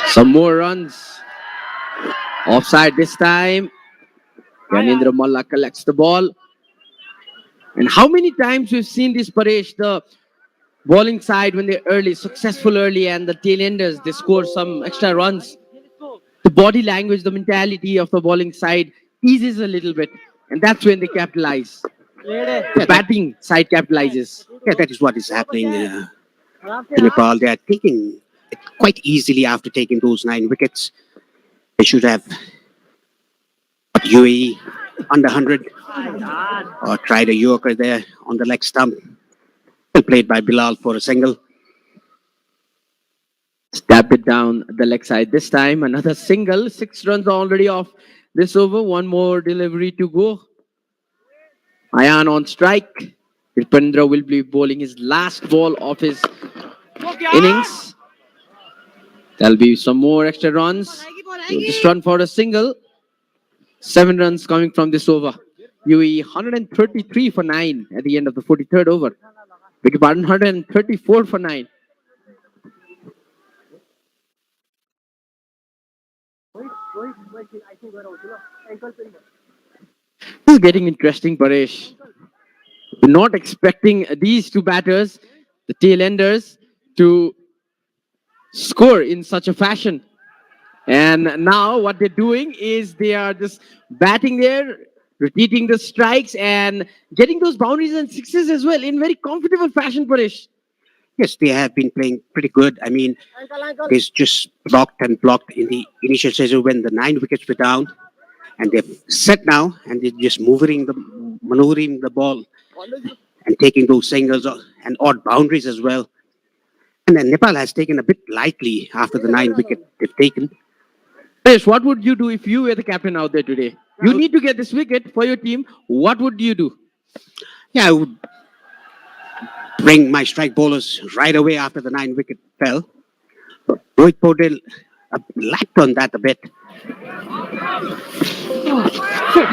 Speaker 6: Some more runs. Offside this time. Yanindra Malla collects the ball. And how many times we've seen this, Paresh, the bowling side when they're early, successful early, and the tail enders, they score some extra runs. The body language, the mentality of the bowling side eases a little bit. And that's when they capitalize. The batting side capitalizes.
Speaker 1: Yeah, that is what is happening in Nepal. They are taking it quite easily after taking those 9 wickets. They should have UAE under 100 or tried a Yorker there on the leg stump. Well played by Bilal for a single.
Speaker 6: Stab it down the leg side this time. Another single. 6 runs already off this over. 1 more delivery to go. Ayan on strike. Dipendra will be bowling his last ball of his innings. There'll be some more extra runs. He'll just run for a single. 7 runs coming from this over. UAE 133 for 9 at the end of the 43rd over. Beg your pardon, 134 for 9. This is getting interesting, Paresh. We're not expecting these two batters, the tail enders, to score in such a fashion. And now what they're doing is they are just batting there, repeating the strikes and getting those boundaries and sixes as well in very comfortable fashion, Paresh.
Speaker 1: Yes, they have been playing pretty good. I mean, they just blocked and blocked in the initial session when the 9 wickets were down. And they've set now and they're just maneuvering the ball and taking those singles and odd boundaries as well. And then Nepal has taken a bit lightly after the 9 wicket they've taken.
Speaker 6: Paresh, what would you do if you were the captain out there today? You need to get this wicket for your team. What would you do?
Speaker 1: Yeah, I would bring my strike bowlers right away after the 9 wicket fell. Rohit Podel lacked on that a bit.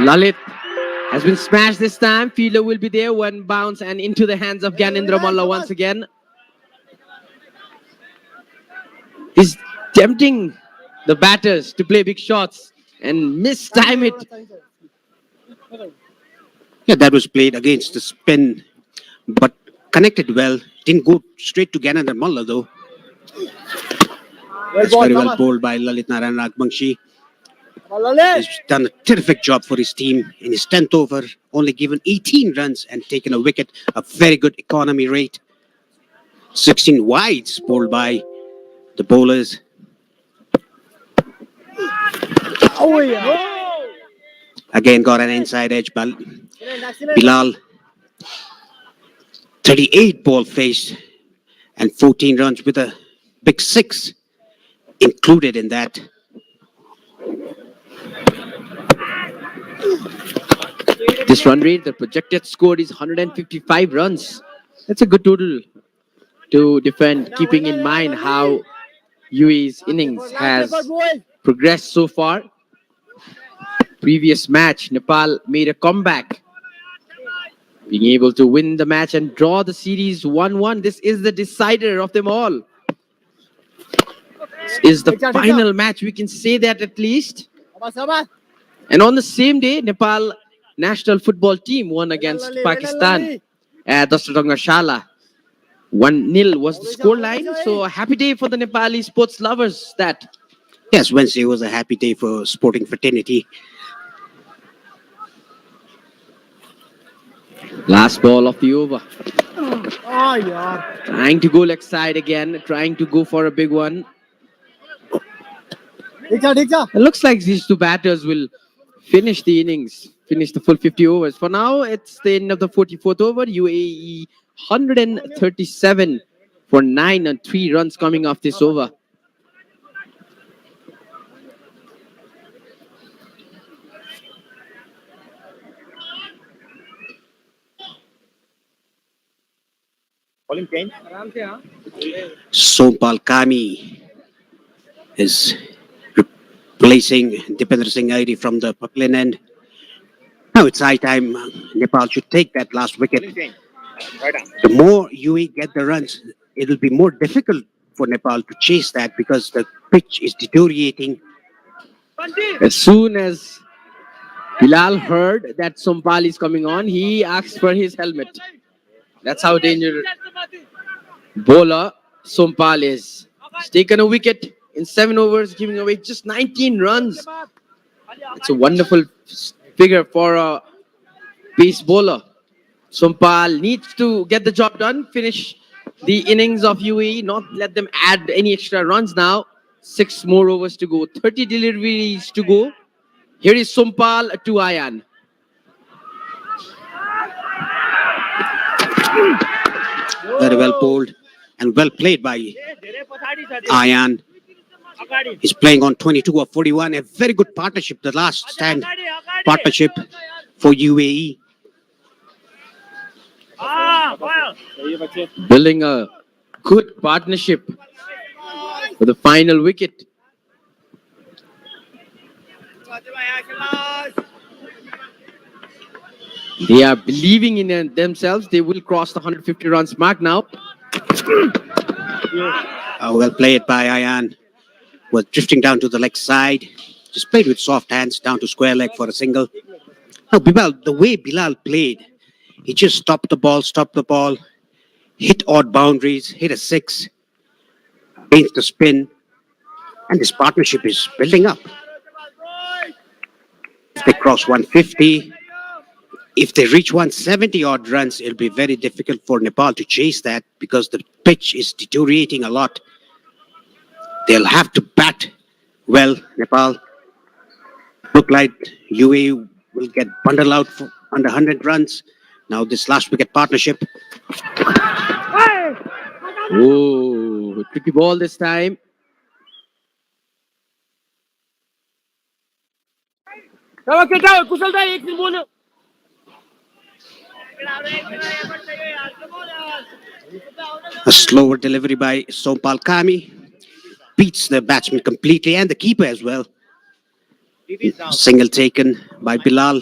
Speaker 6: Lalit has been smashed this time. Fielder will be there. 1 bounce and into the hands of Gyanendra Malla once again. He's tempting the batters to play big shots and mistime it.
Speaker 1: Yeah, that was played against the spin, but connected well. Didn't go straight to Gyanendra Malla though. That's very well bowled by Lalit Narayan Rajbangshi. He's done a terrific job for his team in his 10th over, only given 18 runs and taken a wicket, a very good economy rate. 16 wides bowled by the bowlers. Again got an inside edge. Bilal, 38 ball faced and 14 runs with a big six included in that.
Speaker 6: This run rate, the projected score is 155 runs. That's a good total to defend, keeping in mind how UAE's innings has progressed so far. Previous match, Nepal made a comeback, being able to win the match and draw the series 1-1. This is the decider of them all. This is the final match, we can say that at least. And on the same day, Nepal national football team won against Pakistan at Shala. 1-0 was the scoreline. So a happy day for the Nepali sports lovers. That
Speaker 1: Yes, Wednesday was a happy day for sporting fraternity.
Speaker 6: last ball of the over. Trying to go leg side again, trying to go for a big one. It looks like these two batters will finish the innings, finish the full 50 overs. For now, it's the end of the 44th over. UAE 137 for 9 and 3 runs coming off this over.
Speaker 1: Sompal Kami is replacing Dipender Singh Airi from the Puklin end. Now it's high time Nepal should take that last wicket. The more UAE get the runs, it'll be more difficult for Nepal to chase that because the pitch is deteriorating.
Speaker 6: As soon as Bilal heard that Sompal is coming on, he asked for his helmet. That's how dangerous bowler Sompal is. He's taken a wicket in 7 overs, giving away just 19 runs. It's a wonderful figure for a pace bowler. Sompal needs to get the job done, finish the innings of UAE, not let them add any extra runs now. 6 more overs to go, 30 deliveries to go. Here is Sompal to Ayan.
Speaker 1: Very well bowled and well played by Ayan. He's playing on 22 of 41. A very good partnership, the last stand partnership for UAE.
Speaker 6: Building a good partnership for the final wicket. They are believing in themselves. They will cross the 150 runs mark now.
Speaker 1: Well played by Ayan. Was drifting down to the leg side. Just played with soft hands down to square leg for a single. Now, the way Bilal played, he just stopped the ball, hit odd boundaries, hit a 6, against the spin, and this partnership is building up. If they cross 150, if they reach 170 odd runs, it'll be very difficult for Nepal to chase that because the pitch is deteriorating a lot. They'll have to bat well, Nepal. Look like UAE will get bundled out for under 100 runs. Now this last wicket partnership.
Speaker 6: Oh, tricky ball this time.
Speaker 1: A slower delivery by Sompal Kami. Beats the batsman completely and the keeper as well. Single taken by Bilal.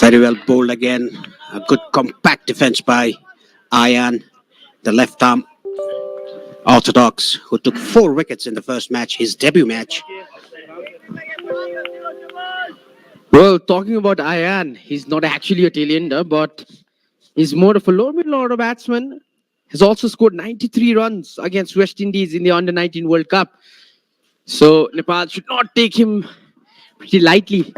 Speaker 1: Very well bowled again. A good compact defense by Ayan, the left arm orthodox, who took 4 wickets in the first match, his debut match.
Speaker 6: Well, talking about Ayan, he's not actually a tail-ender, but he's more of a lower middle order batsman. Has also scored 93 runs against West Indies in the Under-19 World Cup. So Nepal should not take him pretty lightly.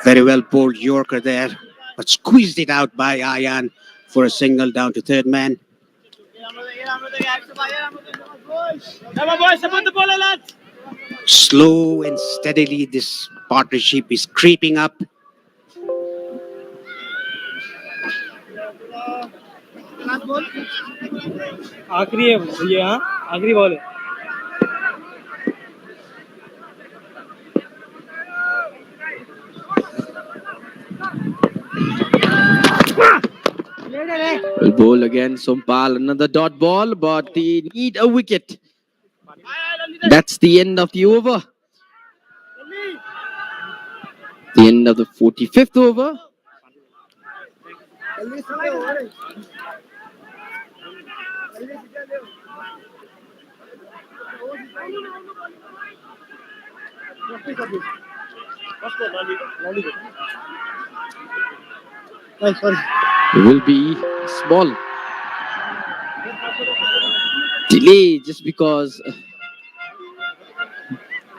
Speaker 1: Very well bowled Yorker there, but squeezed it out by Ayan for a single down to third man. Slow and steadily, this partnership is creeping up.
Speaker 3: आखिरी है ये, हाँ आखिरी ball है.
Speaker 6: Will bowl again, Sompal. Another dot ball, but they need a wicket. That's the end of the over. The end of the 45th over. It will be small delay just because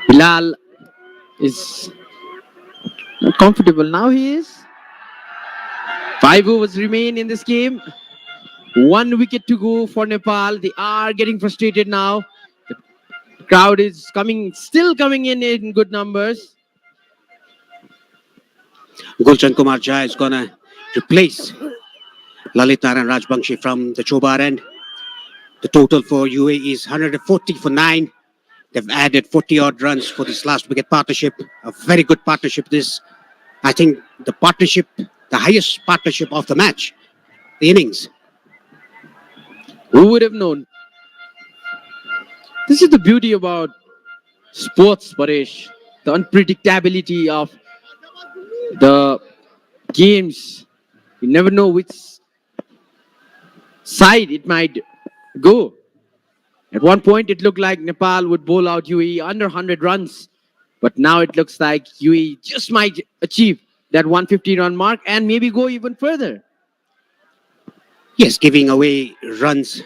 Speaker 6: Bilal is not comfortable. Now he is. 5 overs remain in this game. 1 wicket to go for Nepal. They are getting frustrated now. The crowd is still coming in good numbers.
Speaker 1: Gulshan Kumar Jha is going to replace Lalit Narayan Rajbangshi from the Chobar end. The total for UAE is 140 for 9. They've added 40 odd runs for this last wicket partnership. A very good partnership. This, I think, the highest partnership of the match, the innings.
Speaker 6: Who would have known? This is the beauty about sports, Paresh. The unpredictability of the games. You never know which side it might go. At one point, it looked like Nepal would bowl out UAE under 100 runs. But now it looks like UAE just might achieve that 150-run mark and maybe go even further.
Speaker 1: Yes, giving away runs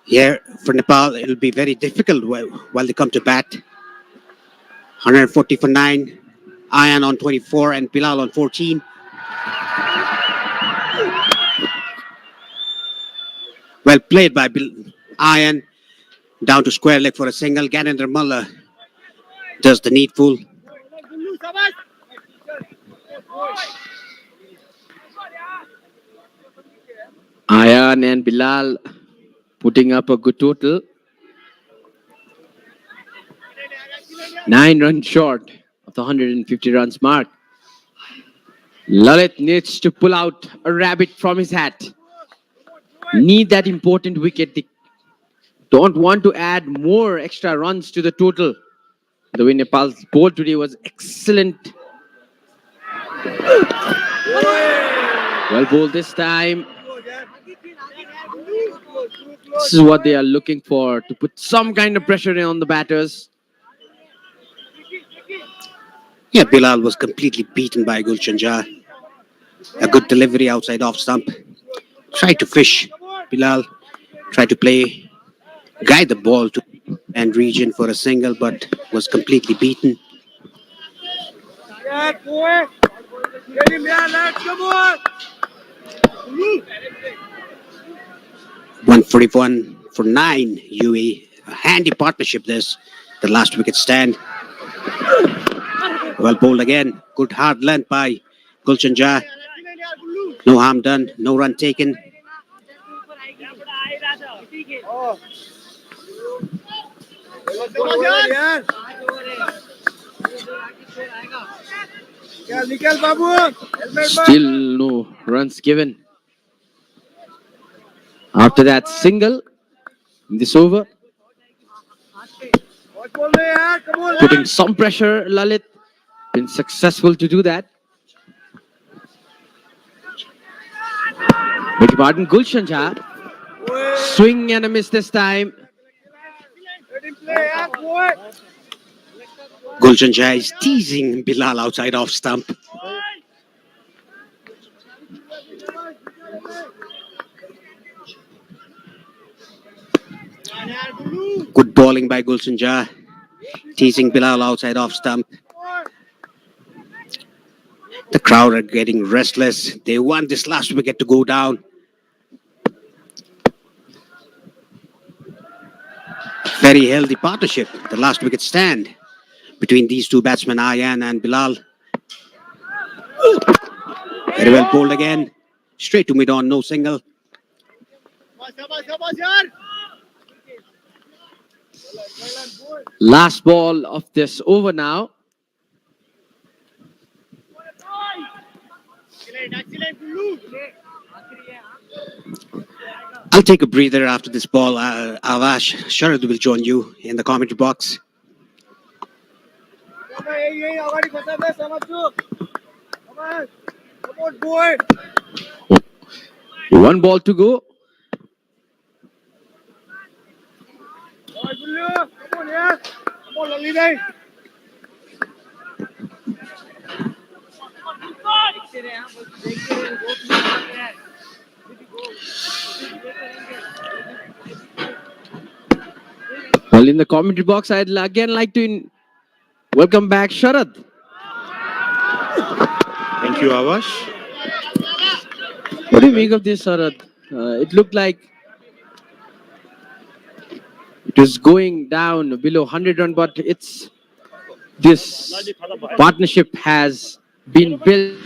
Speaker 1: here for Nepal, it'll be very difficult while they come to bat. 140 for 9. Ayan on 24 and Bilal on 14. Well played by Ayan. Down to square leg for a single. Ganendra Mullah does the needful.
Speaker 6: Ayan and Bilal putting up a good total. 9 runs short of the 150 runs mark. Lalit needs to pull out a rabbit from his hat. Need that important wicket. They don't want to add more extra runs to the total. The way Nepal's bowl today was excellent. Well bowled this time. This is what they are looking for, to put some kind of pressure on the batters.
Speaker 1: Yeah, Bilal was completely beaten by Gulshan Jha. A good delivery outside off stump. Tried to fish. Bilal tried to guide the ball to end region for a single, but was completely beaten. 141 for 9 UAE. A handy partnership this. The last wicket stand. Well bowled again. Good hard length by Gulshan Jha. No harm done. No run taken.
Speaker 6: Still no runs given. After that single in this over. Putting some pressure, Lalit. Been successful to do that. Beg your pardon, Gulshan Jha. Swing and a miss this time.
Speaker 1: Gulshan Jha is teasing Bilal outside off stump. Good bowling by Gulshan Jah, teasing Bilal outside off stump. The crowd are getting restless. They want this last wicket to go down. Very healthy partnership. The last wicket stand between these two batsmen, Ayan and Bilal. Very well bowled again. Straight to mid-on, no single.
Speaker 6: Last ball of this over now.
Speaker 1: I'll take a breather after this ball. Avash, Sharad will join you in the commentary box.
Speaker 6: One ball to go. Well, in the commentary box, I'd again like to welcome back Sharad.
Speaker 7: Thank you, Avash.
Speaker 6: What do you make of this, Sharad? It looked like it was going down below 100 run, but this partnership has been built.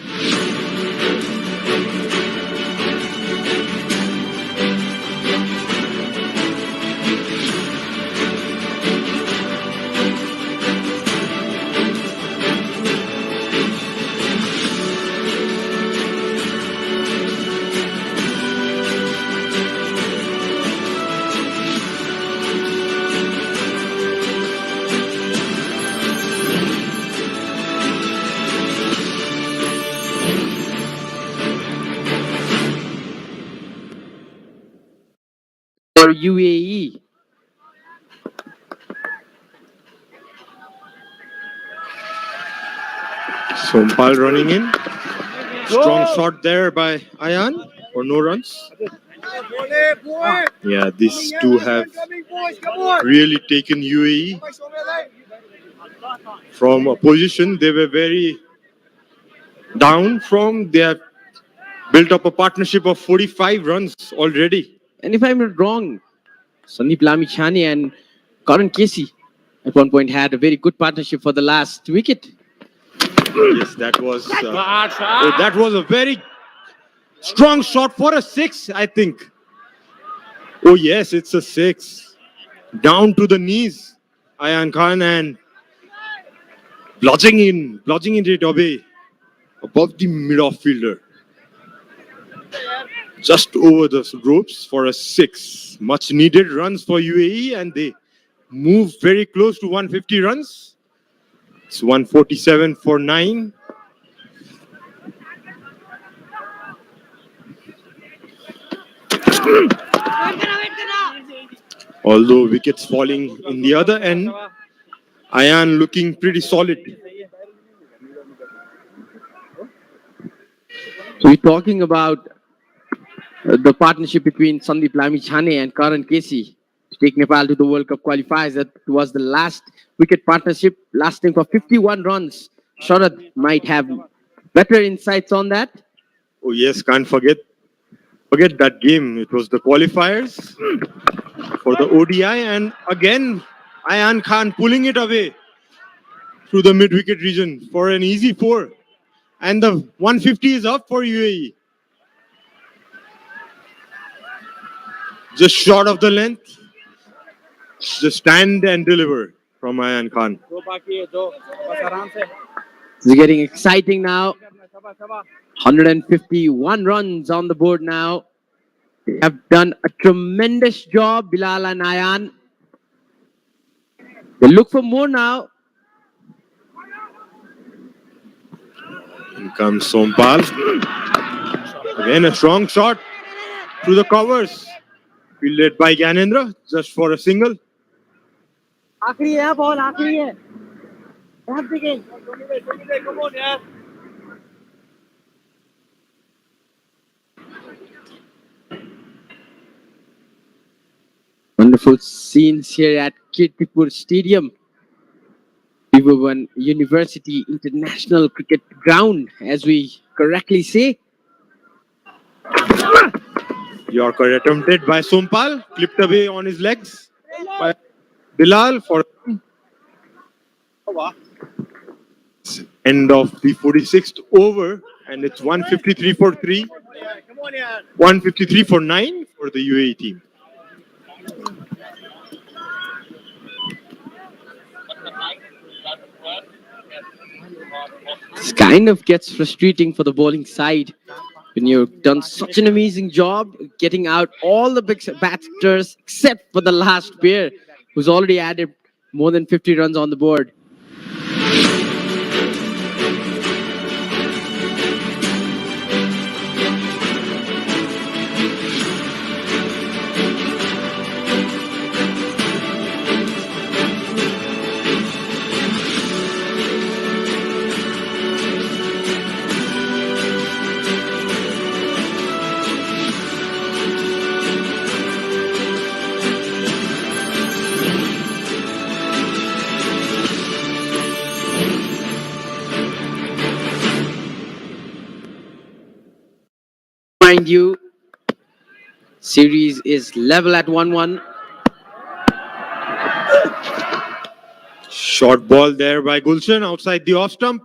Speaker 6: For UAE.
Speaker 7: Sompal running in. Strong shot there by Ayan for no runs. Yeah, these two have really taken UAE from a position they were very down from. They have built up a partnership of 45 runs already.
Speaker 6: And if I'm not wrong, Sandeep Lamichhane and Karan Casey at one point had a very good partnership for the last wicket.
Speaker 7: Yes, that was a very strong shot for a six, I think. Oh yes, it's a six. Down to the knees, Ayan Khan, and bludging it away above the mid-off fielder. Just over the ropes for a six. Much needed runs for UAE, and they move very close to 150 runs. It's 147 for 9. Although wickets falling in the other end, Ayan looking pretty solid.
Speaker 6: We're talking about the partnership between Sandeep Lamichhane and Karan Casey to take Nepal to the World Cup qualifiers. That was the last wicket partnership lasting for 51 runs. Sharad might have better insights on that.
Speaker 7: Oh yes, can't forget that game. It was the qualifiers for the ODI, and again Ayan Khan pulling it away through the mid-wicket region for an easy 4. And the 150 is up for UAE. Just short of the length. Just stand and deliver from Ayan Khan.
Speaker 6: It's getting exciting now. 151 runs on the board now. They have done a tremendous job, Bilal and Ayan. They look for more now.
Speaker 7: In comes Sompal. Again, a strong shot through the covers. Fielded by Gyanendra just for a single.
Speaker 8: आखिरी है ball आखिरी है Have the game.
Speaker 6: Wonderful scenes here at Kirtipur Stadium, Vivavan University International Cricket Ground, as we correctly say.
Speaker 7: Yorker attempted by Sompal, clipped away on his legs by Bilal for end of the 46th over, and it's 153 for 3, 153 for 9 for the UAE team.
Speaker 6: This kind of gets frustrating for the bowling side when you've done such an amazing job getting out all the big batters except for the last pair, who's already added more than 50 runs on the board. Mind you, series is level at 1-1.
Speaker 7: Short ball there by Gulshan outside the off stump.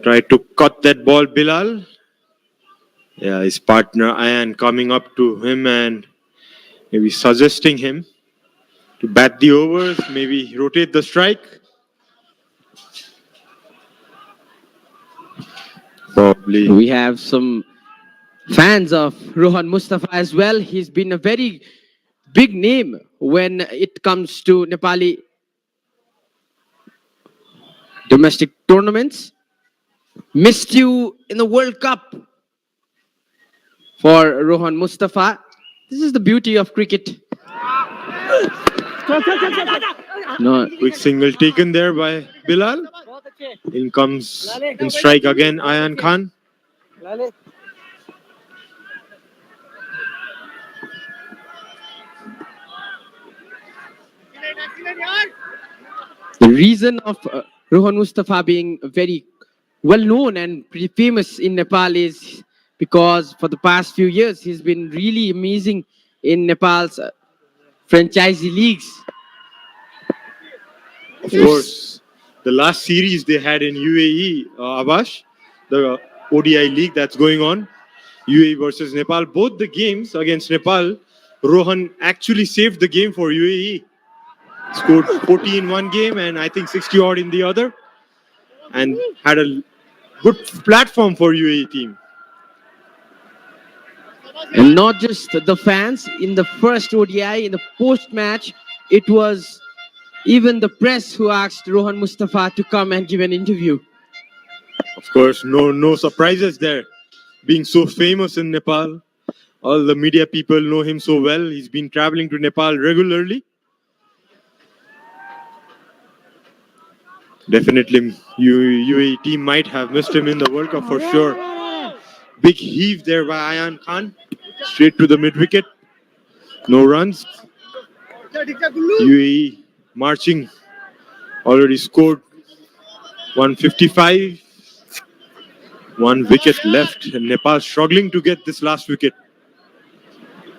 Speaker 7: Tried to cut that ball, Bilal. Yeah, his partner Ayan coming up to him and maybe suggesting him to bat the overs, maybe rotate the strike. Probably.
Speaker 6: We have some fans of Rohan Mustafa as well. He's been a very big name when it comes to Nepali domestic tournaments. Missed you in the World Cup for Rohan Mustafa. This is the beauty of cricket. No,
Speaker 7: Quick single taken there by Bilal. In comes in strike again Ayan Khan.
Speaker 6: the reason of Rohan Mustafa being very well known and pretty famous in Nepal is because for the past few years he's been really amazing in Nepal's franchisee leagues.
Speaker 7: Of course, the last series they had in UAE, Abash, the ODI league that's going on, UAE versus Nepal. Both the games against Nepal, Rohan actually saved the game for UAE. Scored 40 in one game and I think 60 odd in the other, and had a good platform for UAE team.
Speaker 6: And not just the fans, in the first ODI, in the post-match, it was even the press who asked Rohan Mustafa to come and give an interview.
Speaker 7: Of course, no surprises there. Being so famous in Nepal, all the media people know him so well. He's been traveling to Nepal regularly. Definitely, UAE team might have missed him in the World Cup for sure. Big heave there by Ayan Khan. Straight to the mid-wicket. No runs. UAE marching. Already scored 155. One wicket left. And Nepal struggling to get this last wicket.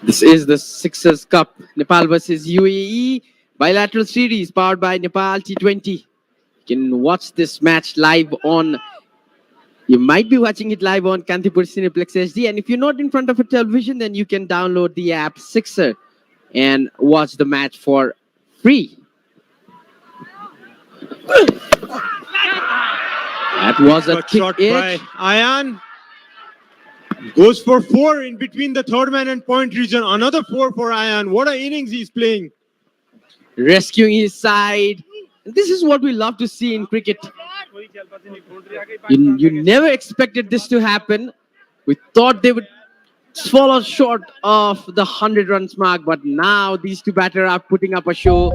Speaker 6: This is the Sixers Cup, Nepal versus UAE bilateral series powered by Nepal T20. You can watch this match live on, you might be watching it live on Kantipur Cineplex HD, and if you're not in front of a television, then you can download the app Sixer and watch the match for free. That was a
Speaker 7: Got
Speaker 6: kick
Speaker 7: shot by
Speaker 6: edge.
Speaker 7: Ayan. Goes for 4 in between the third man and point region. Another 4 for Ayan. What an innings he's playing.
Speaker 6: Rescuing his side. This is what we love to see in cricket. You never expected this to happen. We thought they would fall short of the 100 runs mark, but now these two batters are putting up a show.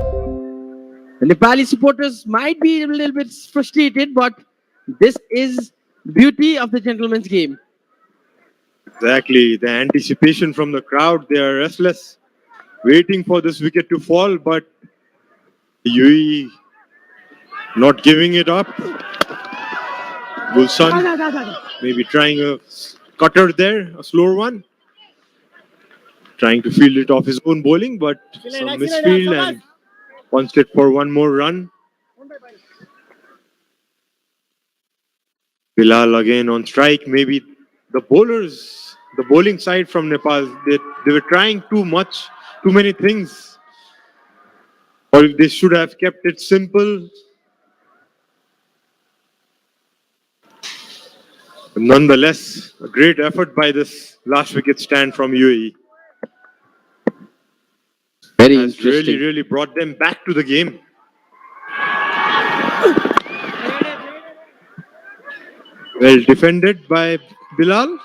Speaker 6: The Nepali supporters might be a little bit frustrated, but this is the beauty of the gentleman's game.
Speaker 7: Exactly. The anticipation from the crowd, they are restless, waiting for this wicket to fall, but UAE not giving it up. Gulsan maybe trying a cutter there, a slower one. Trying to field it off his own bowling, but some misfield and wants it for one more run. Bilal again on strike. Maybe the bowlers, the bowling side from Nepal, they were trying too much, too many things. Or they should have kept it simple. Nonetheless, a great effort by this last wicket stand from UAE.
Speaker 6: Very
Speaker 7: Has
Speaker 6: interesting.
Speaker 7: really brought them back to the game. Well defended by Bilal.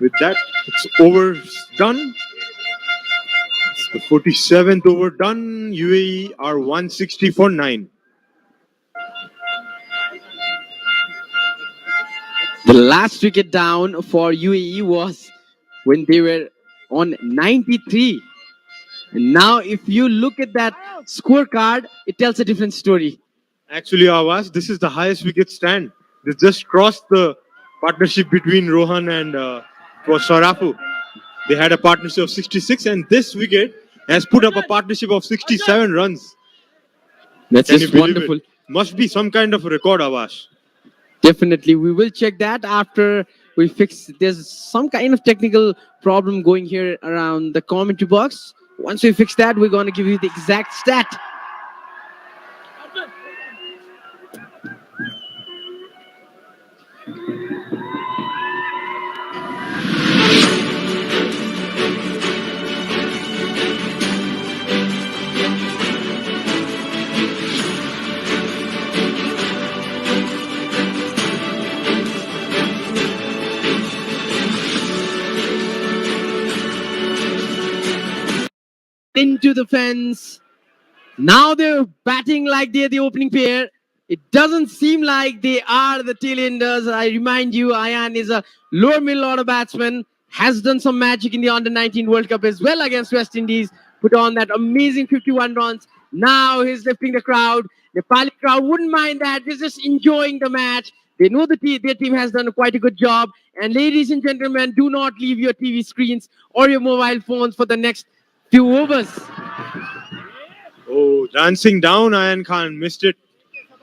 Speaker 7: With that, it's over done. It's the 47th over done. UAE are 160 for 9.
Speaker 6: The last wicket down for UAE was when they were on 93. And now, if you look at that scorecard, it tells a different story.
Speaker 7: Actually, Awaz, this is the highest wicket stand. They just crossed the partnership between Rohan and it was Sarafu. They had a partnership of 66, and this wicket has put up a partnership of 67 runs.
Speaker 6: That's
Speaker 7: Can you
Speaker 6: just
Speaker 7: believe
Speaker 6: wonderful.
Speaker 7: it? Must be some kind of a record, Awaz.
Speaker 6: Definitely, we will check that after we fix. There's some kind of technical problem going here around the commentary box. Once we fix that, we're going to give you the exact stat. Into the fence. Now they're batting like they're the opening pair. It doesn't seem like they are the tail-enders. I remind you, Ayan is a lower middle order batsman, has done some magic in the Under-19 World Cup as well against West Indies, put on that amazing 51 runs. Now he's lifting the crowd. The Nepali crowd wouldn't mind that. They're just enjoying the match. They know their team has done quite a good job. And ladies and gentlemen, do not leave your TV screens or your mobile phones for the next few overs.
Speaker 7: Oh, dancing down, Ayan Khan missed it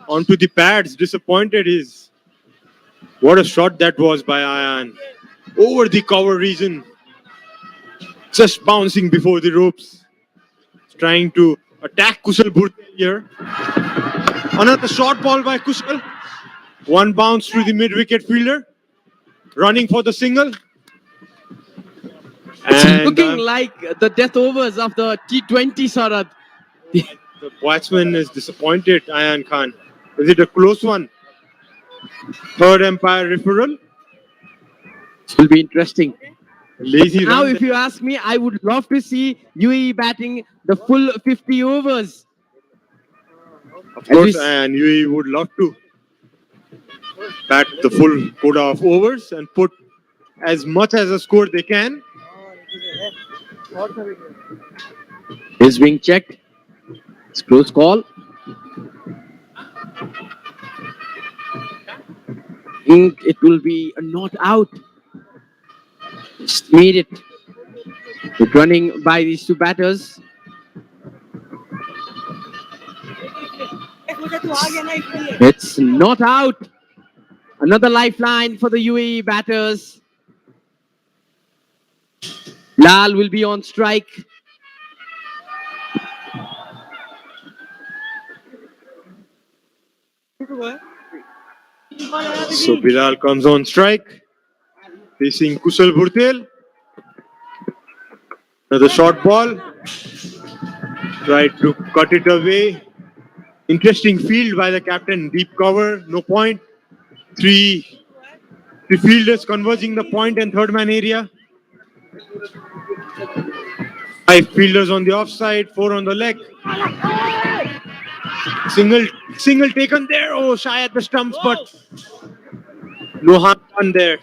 Speaker 7: onto the pads. Disappointed is. What a shot that was by Ayan. Over the cover region. Just bouncing before the ropes. Trying to attack Kushal Bhurtel here. Another short ball by Kushal. One bounce to the mid-wicket fielder. Running for the single.
Speaker 6: It's
Speaker 7: And
Speaker 6: looking like the death overs of the T20, Sarad.
Speaker 7: the batsman is disappointed, Ayan Khan. Is it a close one? Third umpire referral.
Speaker 6: It will be interesting.
Speaker 7: Lazy
Speaker 6: Now,
Speaker 7: run.
Speaker 6: if you ask me, I would love to see UAE batting the full 50 overs.
Speaker 7: Of course, and UAE would love to bat the full quota of overs and put as much as a score they can.
Speaker 6: Is being checked. It's close call. Think it will be a not out. Just made it. Good running by these two batters. It's not out. Another lifeline for the UAE batters. Lal will be on strike.
Speaker 7: So Bilal comes on strike, facing Kushal Bhurtel. Another short ball. Tried to cut it away. Interesting field by the captain. Deep cover, no point. Three fielders converging the point and third man area. 5 fielders on the offside, 4 on the leg. Single taken there. Oh, shy at the stumps, but no harm done there.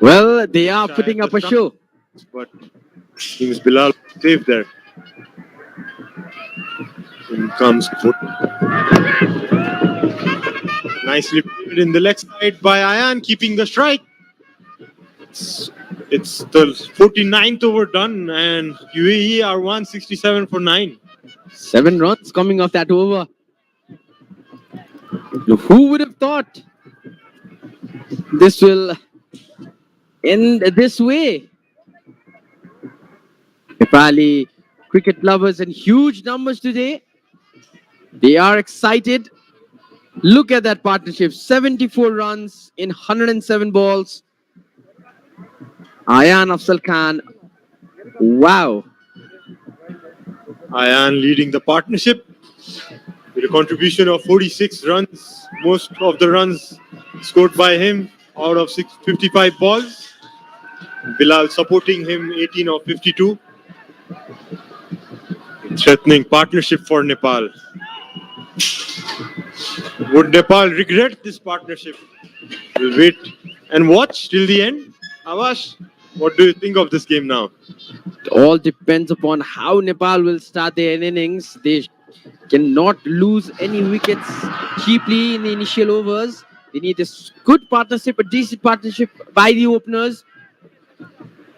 Speaker 6: Well, they are
Speaker 7: Shy at
Speaker 6: putting
Speaker 7: the
Speaker 6: up a
Speaker 7: start,
Speaker 6: show.
Speaker 7: but seems Bilal safe there. In comes foot. Nicely played in the leg side by Ayan, keeping the strike. It's the 49th over done, and UAE are 167 for 9.
Speaker 6: 7 runs coming off that over. Who would have thought this will end this way? Nepali cricket lovers in huge numbers today. They are excited. Look at that partnership. 74 runs in 107 balls. Ayan Afzal Khan. Wow.
Speaker 7: Ayan leading the partnership with a contribution of 46 runs. Most of the runs scored by him out of 55 balls. Bilal supporting him 18 of 52. Threatening partnership for Nepal. Would Nepal regret this partnership? We'll wait and watch till the end. Avash, what do you think of this game now?
Speaker 6: It all depends upon how Nepal will start their innings. They cannot lose any wickets cheaply in the initial overs. They need a good partnership, a decent partnership by the openers.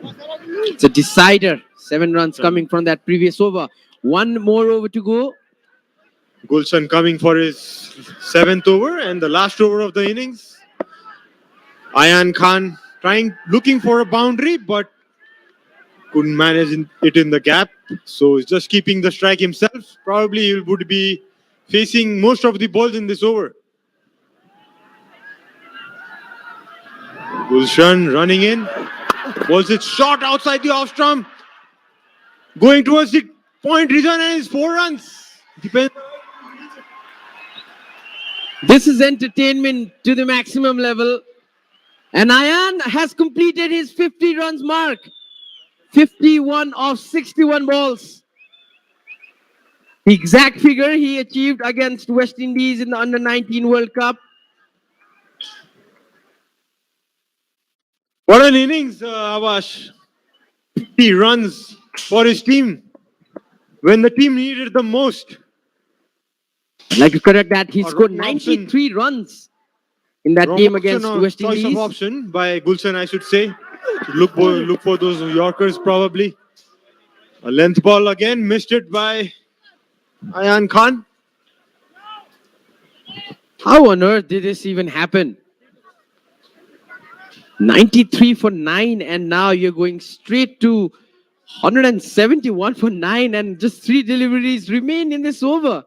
Speaker 6: It's a decider. 7 runs coming from that previous over. 1 more over to go.
Speaker 7: Gulshan coming for his 7th over and the last over of the innings. Ayan Khan looking for a boundary, but couldn't manage it in the gap. So he's just keeping the strike himself. Probably he would be facing most of the balls in this over. Gulshan running in. Was it shot outside the off stump? Going towards the point region and it's 4 runs. Depends.
Speaker 6: This is entertainment to the maximum level. And Ayan has completed his 50 runs mark. 51 of 61 balls. The exact figure he achieved against West Indies in the Under 19 World Cup.
Speaker 7: What an innings, Avash. 50 runs for his team when the team needed the most.
Speaker 6: I'd like to correct that. He
Speaker 7: A
Speaker 6: scored
Speaker 7: wrong option.
Speaker 6: 93 runs in that
Speaker 7: Wrong
Speaker 6: game
Speaker 7: option
Speaker 6: against
Speaker 7: or
Speaker 6: West
Speaker 7: choice
Speaker 6: Indies.
Speaker 7: of option by Gulshan, I should say. Look for those Yorkers probably. A length ball again, missed it by Ayan Khan.
Speaker 6: How on earth did this even happen? 93 for 9, and now you're going straight to 171 for 9, and just 3 deliveries remain in this over.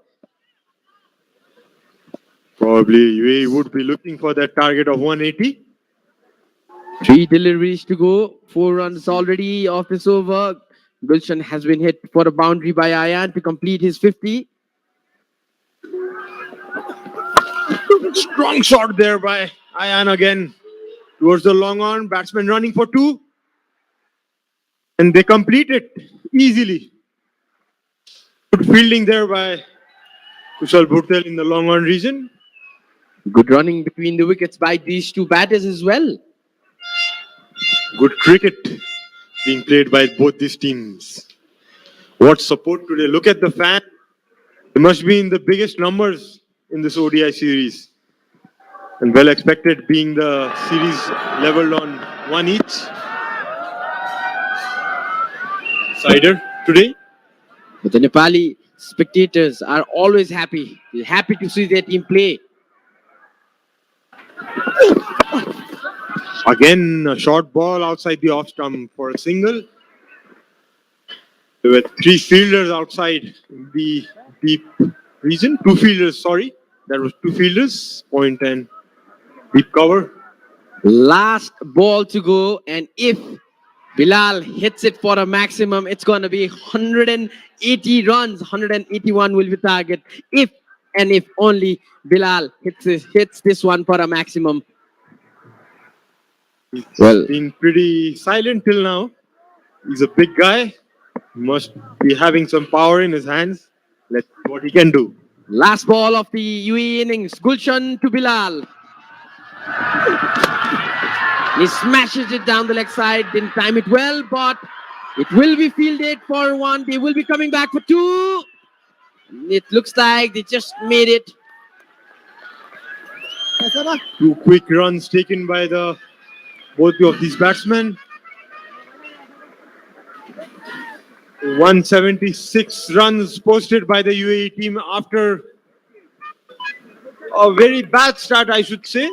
Speaker 7: Probably we would be looking for that target of 180.
Speaker 6: 3 deliveries to go, 4 runs already off this over. Gulshan has been hit for a boundary by Ayan to complete his 50.
Speaker 7: Strong shot there by Ayan again towards the long on. Batsman running for 2. And they complete it easily. Good fielding there by Kushal Bhurtel in the long on region.
Speaker 6: Good running between the wickets by these two batters as well.
Speaker 7: Good cricket being played by both these teams. What support today. Look at the fan. They must be in the biggest numbers in this ODI series. And well expected being the series leveled on 1 each. Sider today.
Speaker 6: But the Nepali spectators are always happy. They're happy to see their team play.
Speaker 7: Again, a short ball outside the off stump for a single. There were 3 fielders outside the deep region. 2 fielders, sorry. That was 2 fielders. Point and deep cover.
Speaker 6: Last ball to go, and if Bilal hits it for a maximum, it's going to be 180 runs. 181 will be target. If and if only Bilal hits this one for a maximum.
Speaker 7: Well, been pretty silent till now. He's a big guy. Must be having some power in his hands. Let's see what he can do.
Speaker 6: Last ball of the UAE innings. Gulshan to Bilal. He smashes it down the leg side. Didn't time it well, but it will be fielded for one. They will be coming back for two. It looks like they just made it.
Speaker 7: Two quick runs taken by the both of these batsmen. 176 runs posted by the UAE team after a very bad start, I should say.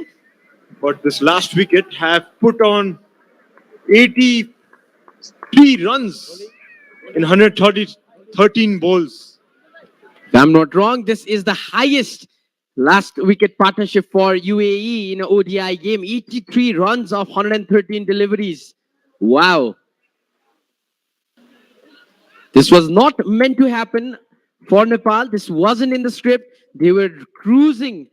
Speaker 7: But this last wicket have put on 83 runs in 13 balls.
Speaker 6: If I'm not wrong, this is the highest last wicket partnership for UAE in an ODI game. 83 runs of 113 deliveries. Wow. This was not meant to happen for Nepal. This wasn't in the script. They were cruising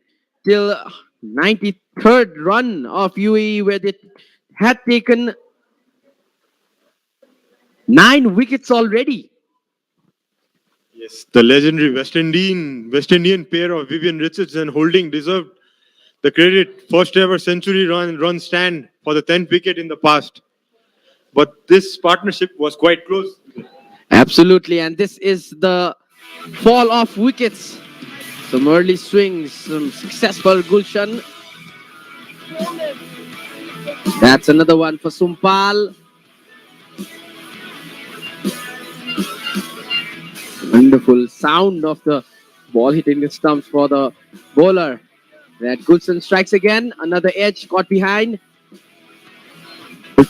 Speaker 6: till 93rd run of UAE, where they had taken 9 wickets already.
Speaker 7: Yes, the legendary West Indian pair of Vivian Richards and Holding deserved the credit. First ever century run stand for the 10th wicket in the past. But this partnership was quite close.
Speaker 6: Absolutely, and this is the fall of wickets. Some early swings, some successful Gulshan. That's another one for Sumpal. Wonderful sound of the ball hitting the stumps for the bowler. That Gulshan strikes again. Another edge caught behind.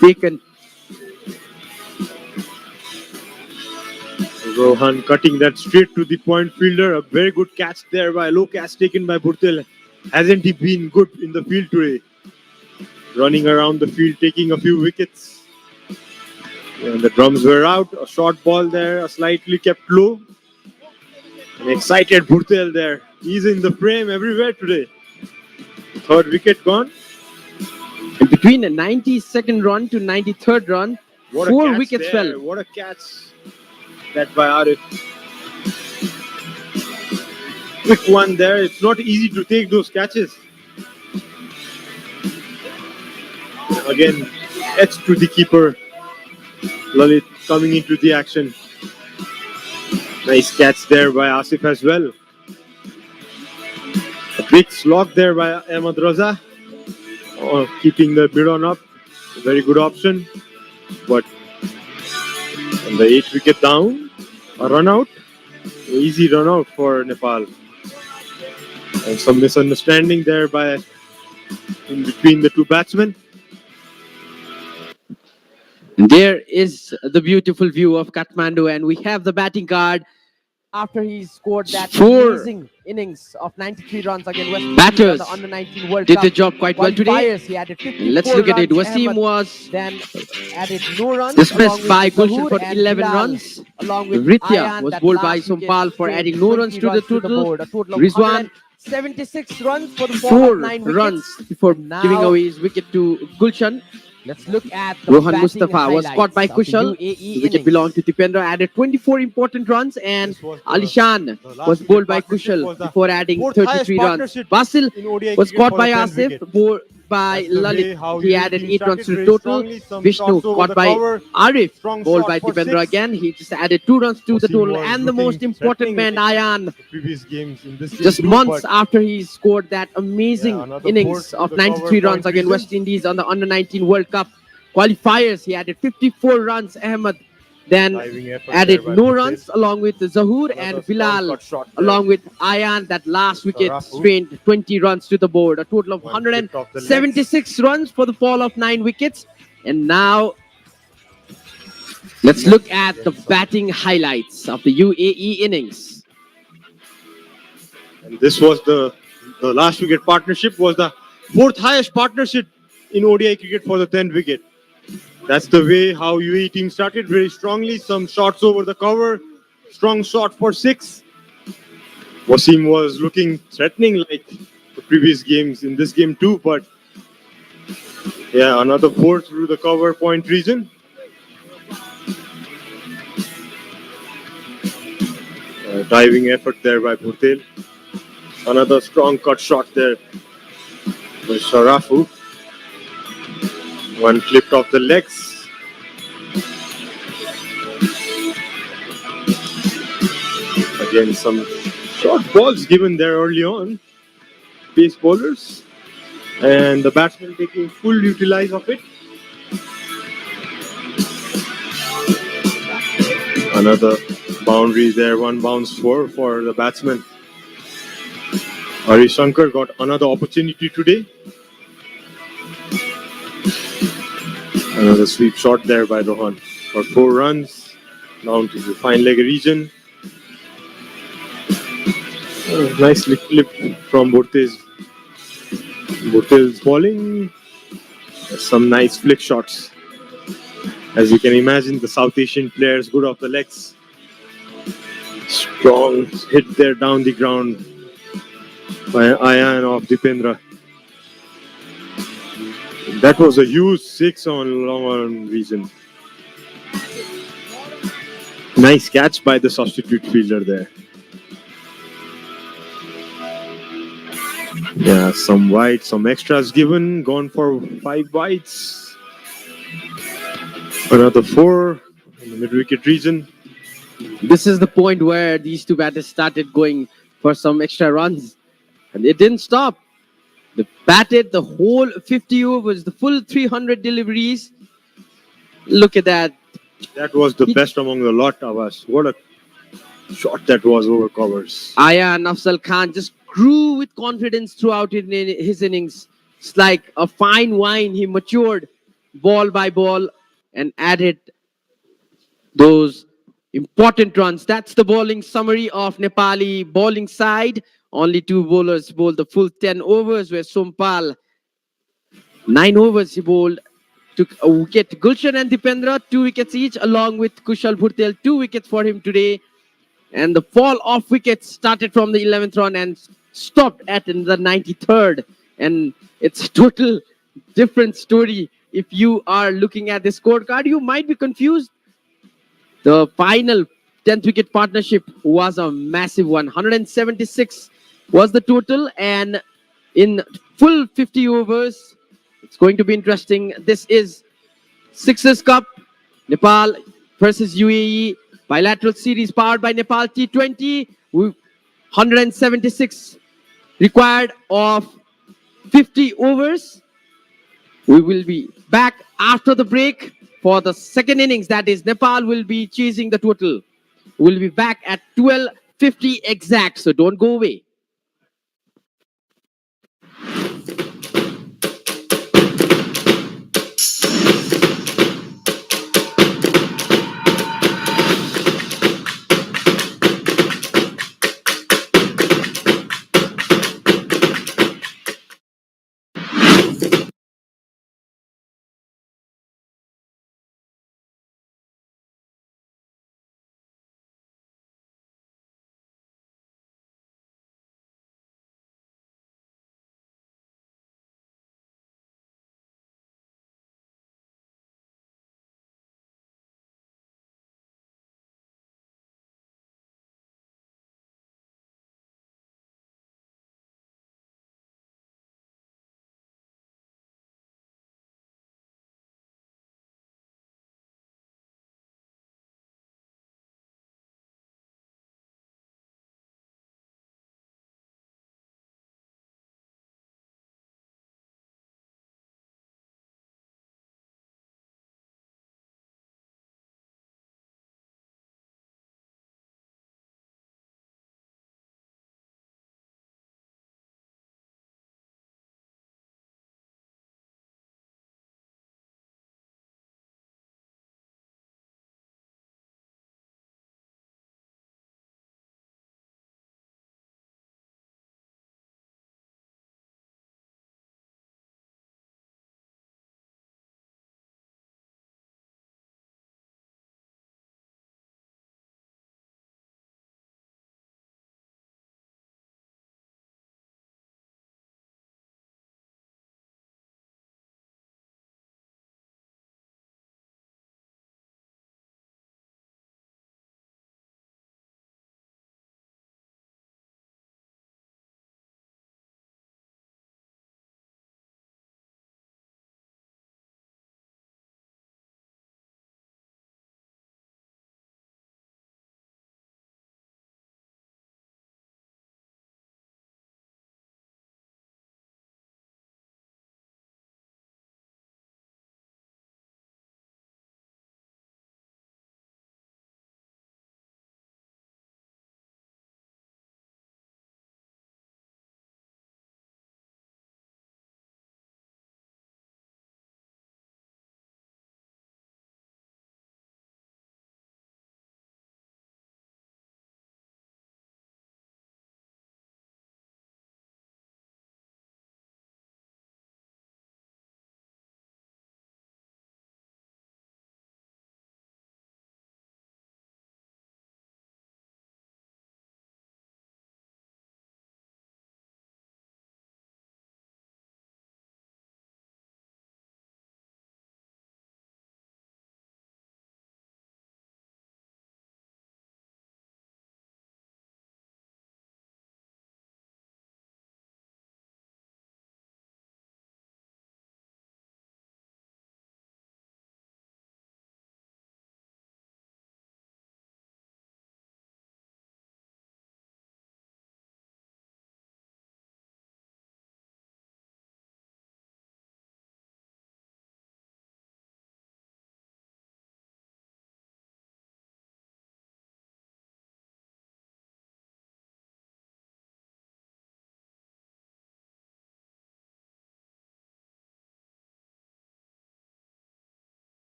Speaker 6: Taken.
Speaker 7: Rohan cutting that straight to the point fielder. A very good catch there by low catch taken by Burtel. Hasn't he been good in the field today? Running around the field, taking a few wickets. And the drums were out. A short ball there, a slightly kept low. An excited Burtel there. He's in the frame everywhere today. Third wicket gone.
Speaker 6: And between the 92nd run to 93rd run,
Speaker 7: What a
Speaker 6: 4
Speaker 7: catch
Speaker 6: wickets
Speaker 7: there.
Speaker 6: fell.
Speaker 7: What a catch that by Arif. Quick one there. It's not easy to take those catches. Again, edge to the keeper. Lalit coming into the action. Nice catch there by Asif as well. A big slog there by Ahmad Raza. Keeping the bid on up. A very good option. But on the 8th wicket down, a run out. Easy run out for Nepal. And some misunderstanding there by in between the two batsmen.
Speaker 6: There is the beautiful view of Kathmandu, and we have the batting guard.
Speaker 8: After he scored that
Speaker 6: 4
Speaker 8: amazing innings of 93 runs against West Indies
Speaker 6: batters
Speaker 8: at the Under-19 World
Speaker 6: did
Speaker 8: Cup.
Speaker 6: the job quite well today.
Speaker 8: Qualifiers, he added 54
Speaker 6: Let's look at it.
Speaker 8: runs.
Speaker 6: Wasim
Speaker 8: Ahmed
Speaker 6: was
Speaker 8: then added no runs.
Speaker 6: dismissed
Speaker 8: along
Speaker 6: by
Speaker 8: with
Speaker 6: Gulshan
Speaker 8: Zahoor
Speaker 6: for
Speaker 8: and
Speaker 6: 11
Speaker 8: Bilal,
Speaker 6: runs.
Speaker 8: Along with
Speaker 6: Ritya
Speaker 8: Ayan,
Speaker 6: was
Speaker 8: that
Speaker 6: bowled by
Speaker 8: last wicket
Speaker 6: Sompal for
Speaker 8: gained
Speaker 6: adding no
Speaker 8: 20
Speaker 6: runs to the total.
Speaker 8: board. A total of
Speaker 6: Rizwan
Speaker 8: 176 runs for the fall
Speaker 6: 4
Speaker 8: of 9 wickets.
Speaker 6: runs before
Speaker 8: Now-
Speaker 6: giving away his wicket to Gulshan.
Speaker 8: Let's look at the
Speaker 6: Rohan
Speaker 8: batting
Speaker 6: Mustafa was caught by
Speaker 8: highlights of the
Speaker 6: Kushal.
Speaker 8: UAE
Speaker 6: The wicket
Speaker 8: innings.
Speaker 6: belonged to Dipendra, added 24 important runs, and Alishan was bowled by Kushal before adding 33 runs. Basil was caught by Asif, bowled by Lalit. He added 8 runs to the total. Vishnu caught by Arif, bowled by Dipendra again. He just added 2 runs to the total. And the most important man, Ayan,
Speaker 3: previous games in this
Speaker 6: just months after he scored that amazing innings of 93 runs against West Indies on the Under-19 World Cup qualifiers. He added 54 runs. Ahmed then added no runs along with Zahoor and Bilal along with Ayan. That last wicket strained 20 runs to the board. A total of 176 runs for the fall of 9 wickets. And now let's look at the batting highlights of the UAE innings.
Speaker 7: And this was the last wicket partnership was the 4th highest partnership in ODI cricket for the 10th wicket. That's the way how UAE team started very strongly. Some shots over the cover, strong shot for 6. Wasim was looking threatening like the previous games in this game too, but yeah, another 4 through the cover point region. Diving effort there by Burtel. Another strong cut shot there by Sharafu. One flipped off the legs. Again, some short balls given there early on. Pace bowlers. And the batsman taking full utilize of it. Another boundary there, one bounce for the batsman. Harishankar got another opportunity today. Another sweep shot there by Rohan for 4 runs down to the fine leg region. Nice flip from Borte's bowling. Some nice flick shots. As you can imagine, the South Asian players good off the legs. Strong hit there down the ground by Ayan of Dipendra. That was a huge 6 on long on region. Nice catch by the substitute fielder there. Yeah, some wides, some extras given. Gone for 5 wides. Another 4 in the mid-wicket region.
Speaker 6: This is the point where these two batters started going for some extra runs. And it didn't stop. They batted the whole 50 overs, the full 300 deliveries. Look at that.
Speaker 7: That was the best among the lot of us. What a shot that was over covers.
Speaker 6: Ayan Afzal Khan just grew with confidence throughout his innings. It's like a fine wine. He matured ball by ball and added those important runs. That's the bowling summary of Nepali bowling side. Only 2 bowlers bowled the full 10 overs, where Sompal, 9 overs he bowled, took a wicket. Gulshan and Dipendra, 2 wickets each, along with Kushal Bhurtel, 2 wickets for him today. And the fall of wickets started from the 11th run and stopped at the 93rd. And it's a total different story. If you are looking at the scorecard, you might be confused. The final 10th wicket partnership was a massive one. 176 was the total, and in full 50 overs, it's going to be interesting. This is Sixers Cup, Nepal versus UAE, bilateral series powered by Nepal T20. 176 required of 50 overs. We will be back after the break for the second innings. That is, Nepal will be chasing the total. We'll be back at 12:50 exact, so don't go away.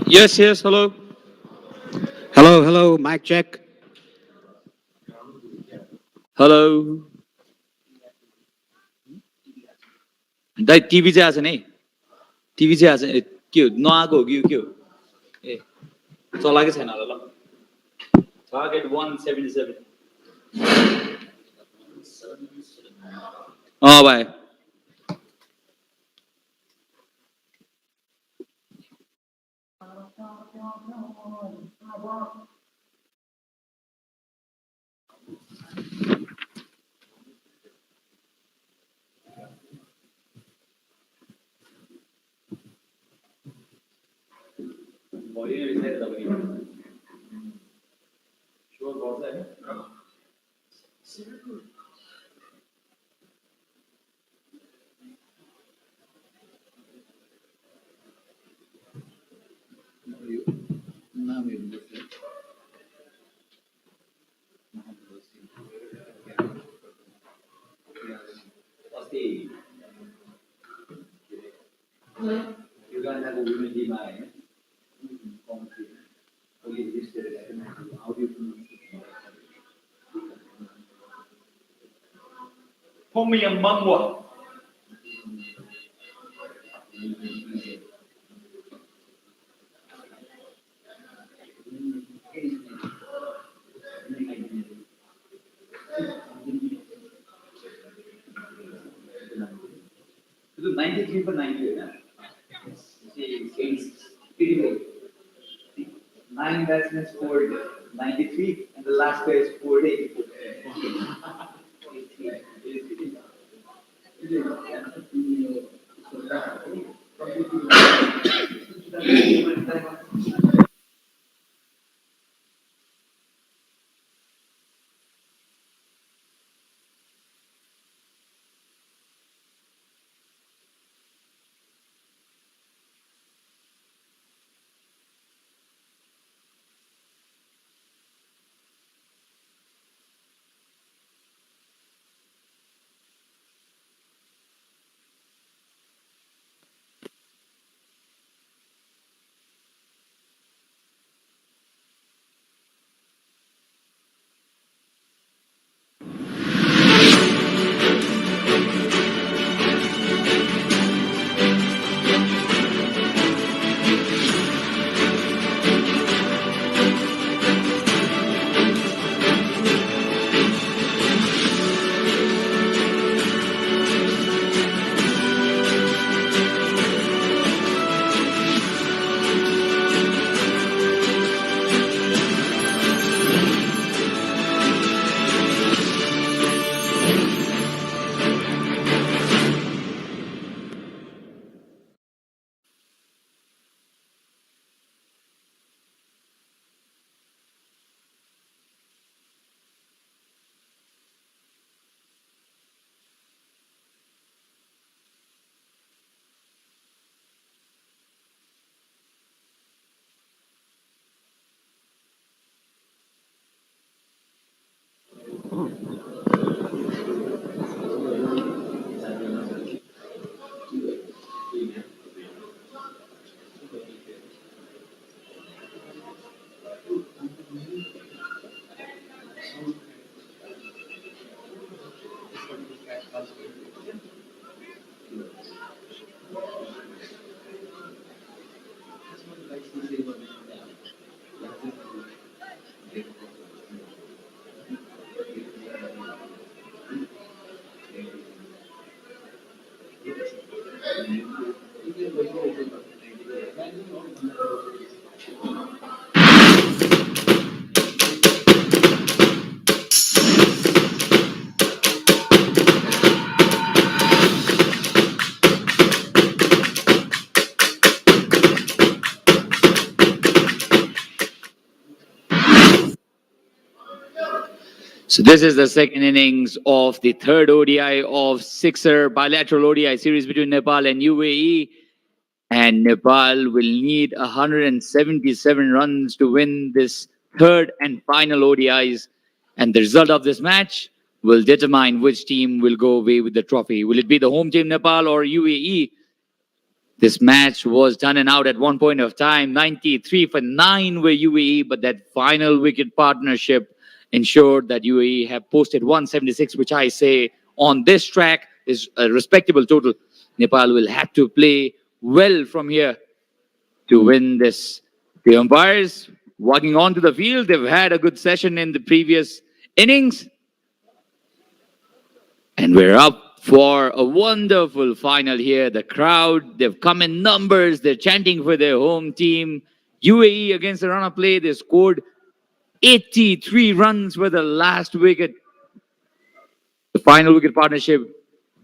Speaker 4: Yes, yes, hello.
Speaker 1: Hello, hello, mic check.
Speaker 4: Hello. Dai TV चाहिँ आएको छैन है TV चाहिँ आएको छैन के हो नआएको हो कि यो के हो ए चलाएकै छैन होला ल टार्गेट 177 भाइ Itu 93 per 90 है ना? Nine batsmen scored 93 and the last player scored 84. So this is the second innings of the third ODI of sixer bilateral ODI series between Nepal and UAE. And Nepal will need 177 runs to win this third and final ODIs. And the result of this match will determine which team will go away with the trophy. Will it be the home team Nepal or UAE? This match was done and out at one point of time. 93 for 9 were UAE, but that final wicket partnership ensured that UAE have posted 176, which I say on this track is a respectable total. Nepal will have to play well from here to win this. The umpires walking onto the field, they've had a good session in the previous innings. And we're up for a wonderful final here. The crowd, they've come in numbers. They're chanting for their home team. UAE against the run of play, they scored 83 runs for the last wicket. The final wicket partnership,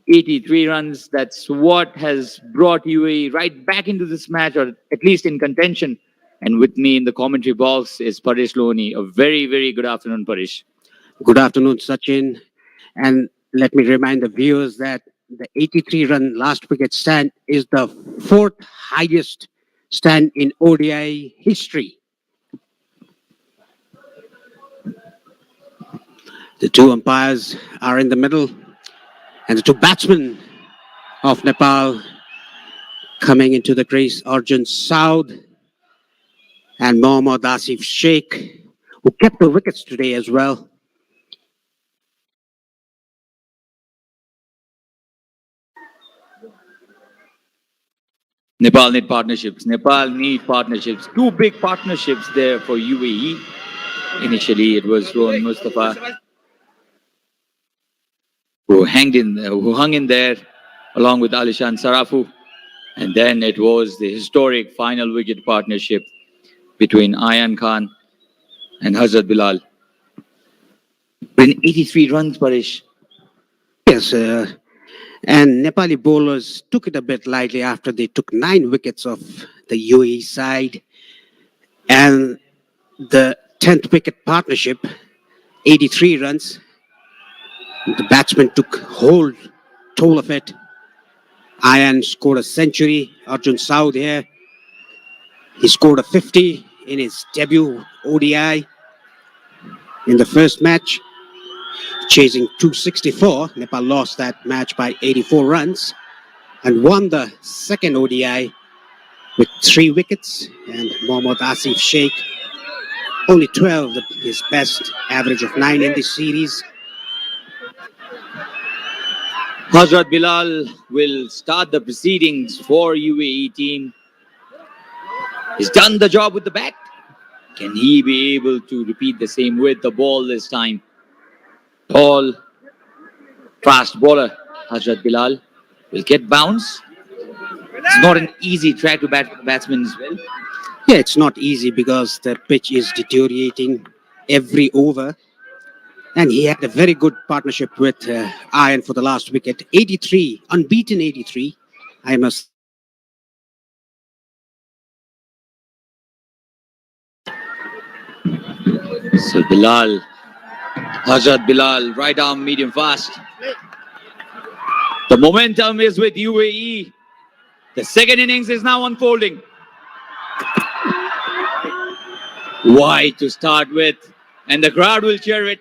Speaker 4: 83 runs. That's what has brought UAE right back into this match, or at least in contention. And with me in the commentary box is Paresh Loni. A very, very good afternoon, Paresh.
Speaker 1: Good afternoon, Sachin. And let me remind the viewers that the 83-run last wicket stand is the fourth highest stand in ODI history. The two umpires are in the middle, and the two batsmen of Nepal coming into the crease, Arjun Saud and Mohammad Asif Sheikh, who kept the wickets today as well.
Speaker 4: Nepal need partnerships. Nepal need partnerships. Two big partnerships there for UAE. Initially, it was Rohan Mustafa who hung in there along with Alishan Sarafu. And then it was the historic final wicket partnership between Ayan Khan and Hazrat Bilal. In 83 runs, Paresh.
Speaker 1: Yes, and Nepali bowlers took it a bit lightly after they took 9 wickets off the UAE side. And the 10th wicket partnership, 83 runs. The batsman took whole toll of it. Ayan scored a century. Arjun Saud here, he scored a 50 in his debut ODI in the first match, chasing 264. Nepal lost that match by 84 runs and won the second ODI with 3 wickets. And Mohammad Asif Sheikh, only 12, his best average of 9 in this series.
Speaker 4: Hazrat Bilal will start the proceedings for UAE team. He's done the job with the bat. Can he be able to repeat the same with the ball this time? Tall, fast bowler Hazrat Bilal will get bounce. It's not an easy track to bat for the batsman as well.
Speaker 1: Yeah, it's not easy because the pitch is deteriorating every over. And he had a very good partnership with Ayan for the last wicket. 83, unbeaten 83. I must.
Speaker 4: So Bilal, Hazrat Bilal, right arm, medium fast. The momentum is with UAE. The second innings is now unfolding. Wide to start with, and the crowd will cheer it.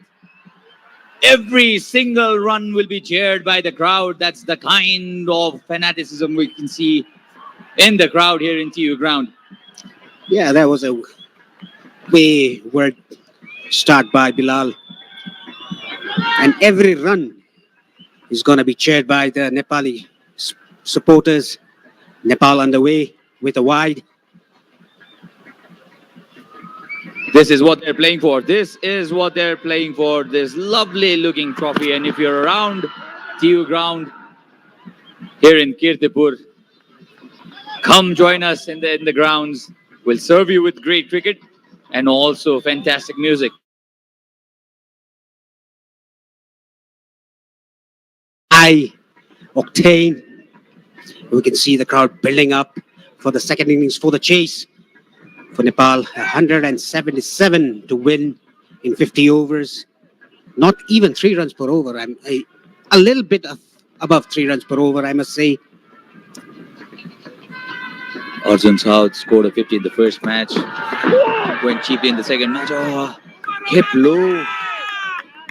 Speaker 4: Every single run will be cheered by the crowd. That's the kind of fanaticism we can see in the crowd here in TU ground.
Speaker 1: Yeah, that was a way word start by Bilal. And every run is going to be cheered by the Nepali supporters. Nepal underway with a wide.
Speaker 4: This is what they're playing for. This is what they're playing for. This lovely looking trophy. And if you're around TU ground here in Kirtipur, come join us in the grounds. We'll serve you with great cricket and also fantastic music.
Speaker 1: High octane. We can see the crowd building up for the second innings for the chase. For Nepal, 177 to win in 50 overs. Not even 3 runs per over. I'm a little bit above 3 runs per over, I must say.
Speaker 4: Arjun Saud scored a 50 in the first match. Went cheaply in the second match. Oh, hip low.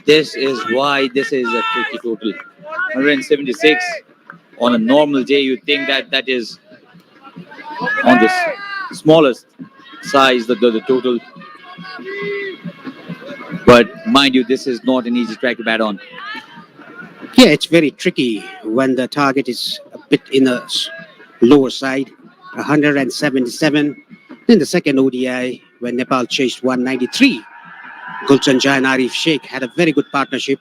Speaker 4: This is why this is a tricky total. 176 on a normal day, you'd think that is on this smallest size, the total. But mind you, this is not an easy track to bat on.
Speaker 1: Yeah, it's very tricky when the target is a bit in the lower side, 177. Then the second ODI, when Nepal chased 193. Gulshan Jai and Arif Sheikh had a very good partnership.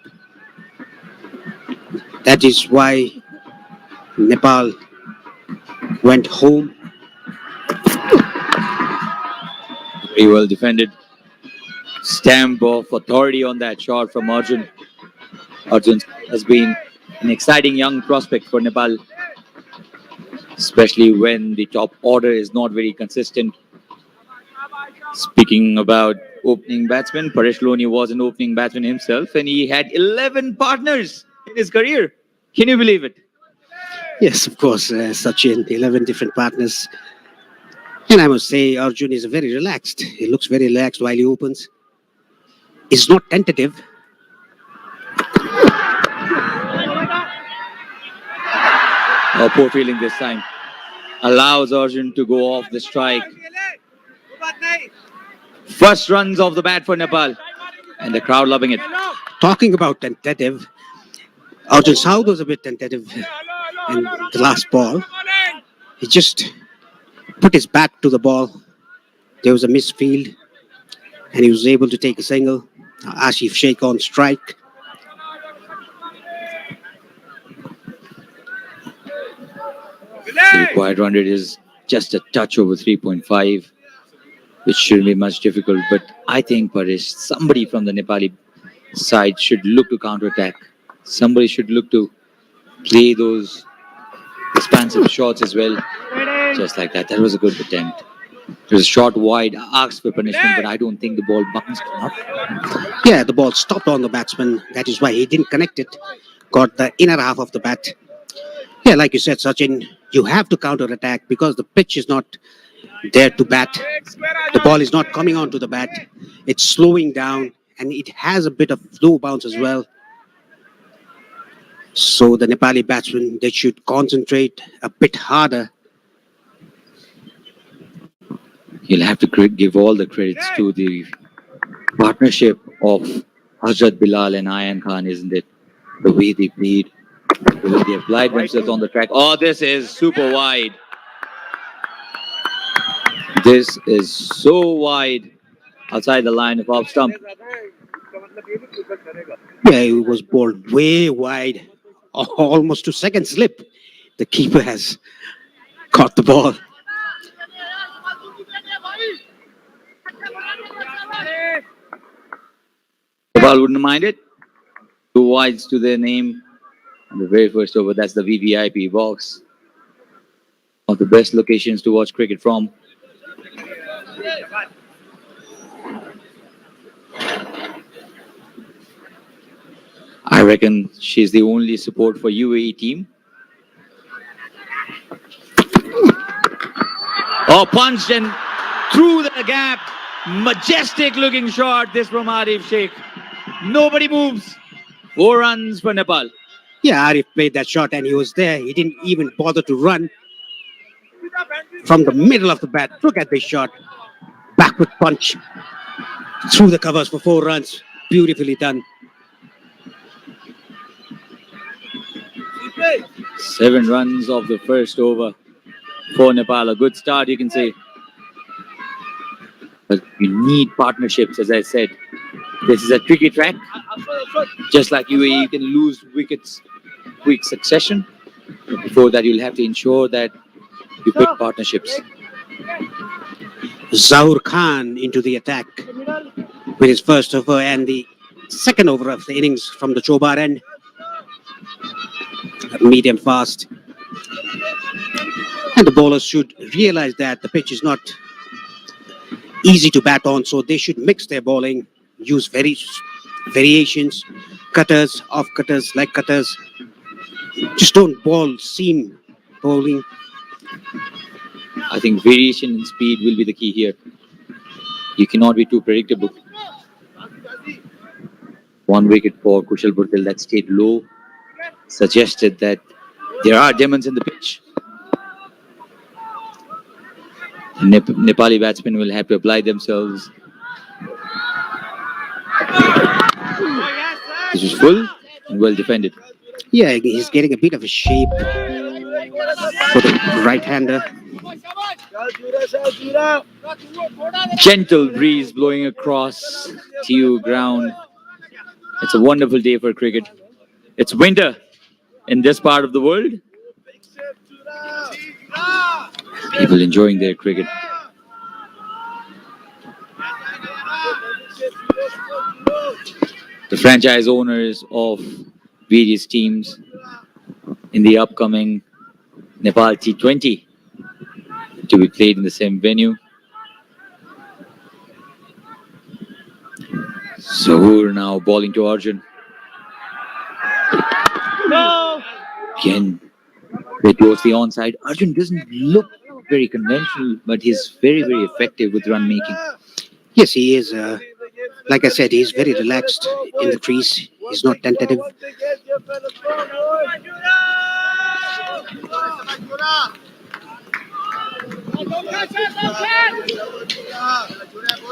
Speaker 1: That is why Nepal went home.
Speaker 4: Very well defended. Stamp of authority on that shot from Arjun. Arjun has been an exciting young prospect for Nepal, especially when the top order is not very consistent. Speaking about opening batsmen, Paresh Loni was an opening batsman himself, and he had 11 partners in his career. Can you believe it?
Speaker 1: Yes, of course, Sachin, 11 different partners. And I must say, Arjun is very relaxed. He looks very relaxed while he opens. He's not tentative.
Speaker 4: Poor feeling this time. Allows Arjun to go off the strike. First runs off the bat for Nepal. And the crowd loving it.
Speaker 1: Talking about tentative, Arjun Saud was a bit tentative in the last ball. He just put his bat to the ball. There was a misfield, and he was able to take a single. Asif Sheikh on strike.
Speaker 4: The required run rate is just a touch over 3.5, which shouldn't be much difficult. But I think, Paresh, somebody from the Nepali side should look to counter-attack. Somebody should look to play those expansive shots as well. Just like that. That was a good attempt. It was a shot wide, asked for punishment, but I don't think the ball bounced enough.
Speaker 1: Yeah, the ball stopped on the batsman. That is why he didn't connect it. Got the inner half of the bat. Yeah, like you said, Sachin, you have to counter-attack because the pitch is not there to bat. The ball is not coming onto the bat. It's slowing down, and it has a bit of slow bounce as well. So the Nepali batsmen, they should concentrate a bit harder.
Speaker 4: You'll have to give all the credits to the partnership of Hazrat Bilal and Ayan Khan, isn't it? The way they played, the way they applied themselves on the track. Oh, this is super wide. This is so wide outside the line of off stump.
Speaker 1: Yeah, it was bowled way wide, almost to second slip. The keeper has caught the ball.
Speaker 4: Nepal wouldn't mind it. 2 wides to their name. And the very first over, that's the VVIP box. One of the best locations to watch cricket from. I reckon she's the only support for UAE team. Oh, punched and through the gap. Majestic looking shot, this from Arif Sheikh. Nobody moves. 4 runs for Nepal.
Speaker 1: Yeah, Arif played that shot and he was there. He didn't even bother to run from the middle of the bat. Look at this shot. Backward punch through the covers for 4 runs. Beautifully done.
Speaker 4: 7 runs of the first over for Nepal. A good start, you can say. But you need partnerships, as I said. This is a tricky track. Just like UAE, you can lose wickets quick succession. Before that, you'll have to ensure that you pick partnerships.
Speaker 1: Zaur Khan into the attack with his first over and the second over of the innings from the Chobar end. Medium fast. And the bowlers should realize that the pitch is not easy to bat on, so they should mix their bowling, use variations, cutters, off cutters, leg cutters. Just don't bowl seam bowling.
Speaker 4: I think variation in speed will be the key here. You cannot be too predictable. 1 wicket for Kushal Bhurtel that stayed low suggested that there are demons in the pitch. Nepali batsmen will have to apply themselves. This is full and well defended.
Speaker 1: Yeah, he's getting a bit of a shape for the right-hander.
Speaker 4: Gentle breeze blowing across TU ground. It's a wonderful day for cricket. It's winter in this part of the world. People enjoying their cricket. The franchise owners of various teams in the upcoming Nepal T20 to be played in the same venue. Zohor now bowling to Arjun. Again, it towards the onside. Arjun doesn't look very conventional, but he's very, very effective with run making.
Speaker 1: Yes, he is. Like I said, he's very relaxed in the crease. He's not tentative.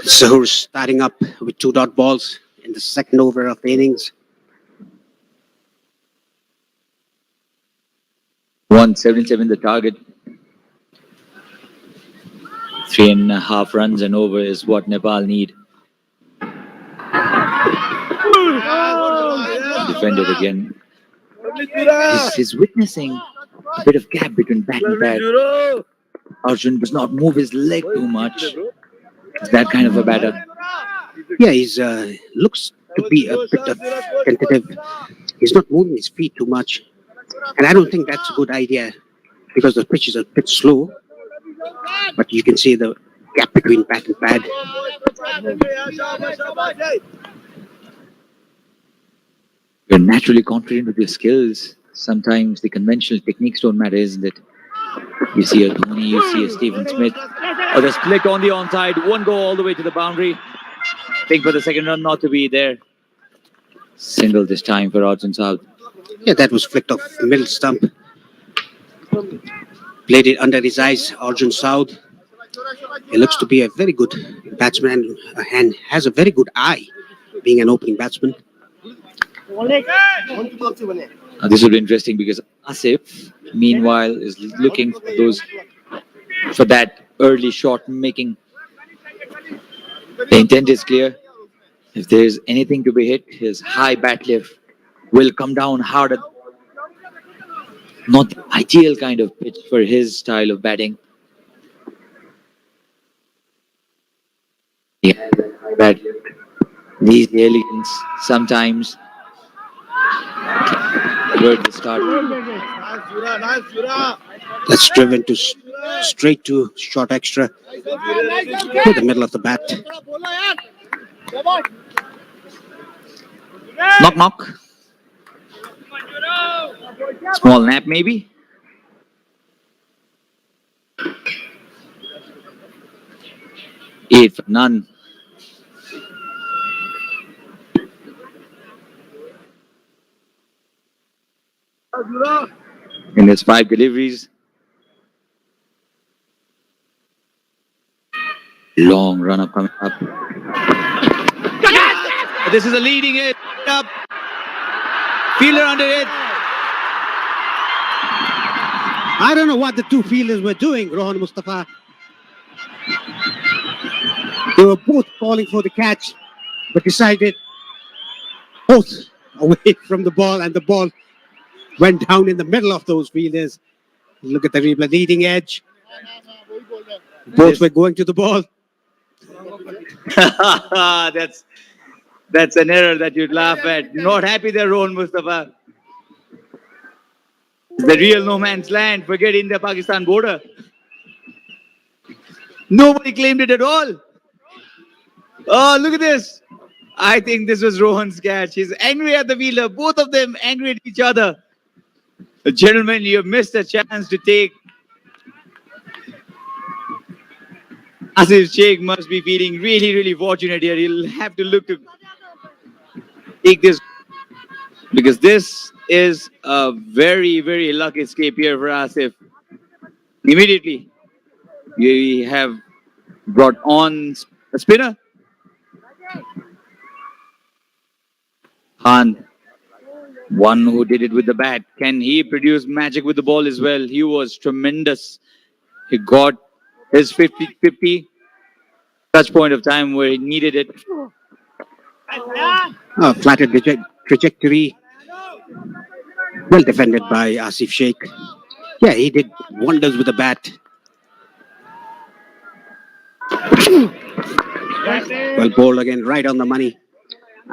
Speaker 1: Zohor starting up with 2 dot balls in the second over of the innings.
Speaker 4: 177 the target. 3.5 runs and over is what Nepal need. Defended again. He's witnessing a bit of gap between bat and pad. Arjun does not move his leg too much. It's that kind of a batter.
Speaker 1: Yeah, he's looks to be a bit of tentative. He's not moving his feet too much, and I don't think that's a good idea because the pitch is a bit slow. But you can see the gap between bat and pad.
Speaker 4: You're naturally confident with your skills. Sometimes the conventional techniques don't matter, isn't it? You see a Dhoni, you see a Stephen Smith. Oh, the split on the onside, won't go all the way to the boundary. Think for the second run not to be there. Single this time for Arjun South.
Speaker 1: Yeah, that was flicked off the middle stump. Played it under his eyes, Arjun South. He looks to be a very good batsman and has a very good eye, being an opening batsman.
Speaker 4: Now, this will be interesting because Asif, meanwhile, is looking for that early shot making. The intent is clear. If there is anything to be hit, his high bat lift will come down harder. Not the ideal kind of pitch for his style of batting. Yeah, bat lift. These elegance sometimes avert the start.
Speaker 1: That's driven to straight to short extra to the middle of the bat.
Speaker 4: Knock knock. Small nap maybe. Eight for none. In his 5 deliveries. Long run up coming up. This is a leading hit up. Fielder under it.
Speaker 1: I don't know what the two fielders were doing, Rohan Mustafa. They were both calling for the catch, but decided both away from the ball, and the ball went down in the middle of those fielders. Look at the replay, leading edge. Both were going to the ball.
Speaker 4: That's an error that you'd laugh at. Not happy there, Rohan Mustafa. The real no man's land. Forget India-Pakistan border. Nobody claimed it at all. Oh, look at this. I think this was Rohan's catch. He's angry at the fielder. Both of them angry at each other. Gentlemen, you have missed a chance to take. Asif Sheikh must be feeling really, really fortunate here. He'll have to look to take this because this is a very, very lucky escape here for Asif. Immediately, UAE have brought on a spinner. Khan, one who did it with the bat. Can he produce magic with the ball as well? He was tremendous. He got his 50-50 touch point of time where he needed it.
Speaker 1: Flattered trajectory. Well defended by Asif Sheikh. Yeah, he did wonders with the bat. Well bowled again, right on the money.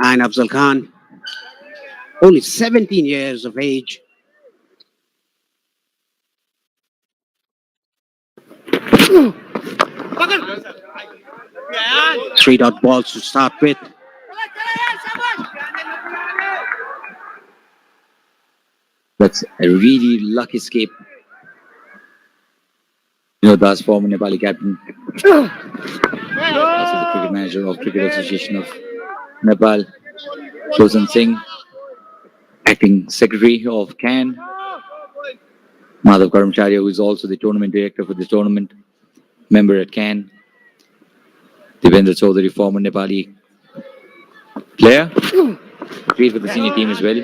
Speaker 1: And Afzal Khan, only 17 years of age. Three dot balls to start with.
Speaker 4: That's a really lucky escape. Das, former Nepali captain, also the cricket manager of Cricket Association of Nepal, Shosan Singh, acting secretary of CAN, Madhav Karamcharia, who is also the tournament director for the tournament, member at CAN, Devendra Chaudhary, former Nepali player, played for the senior team as well.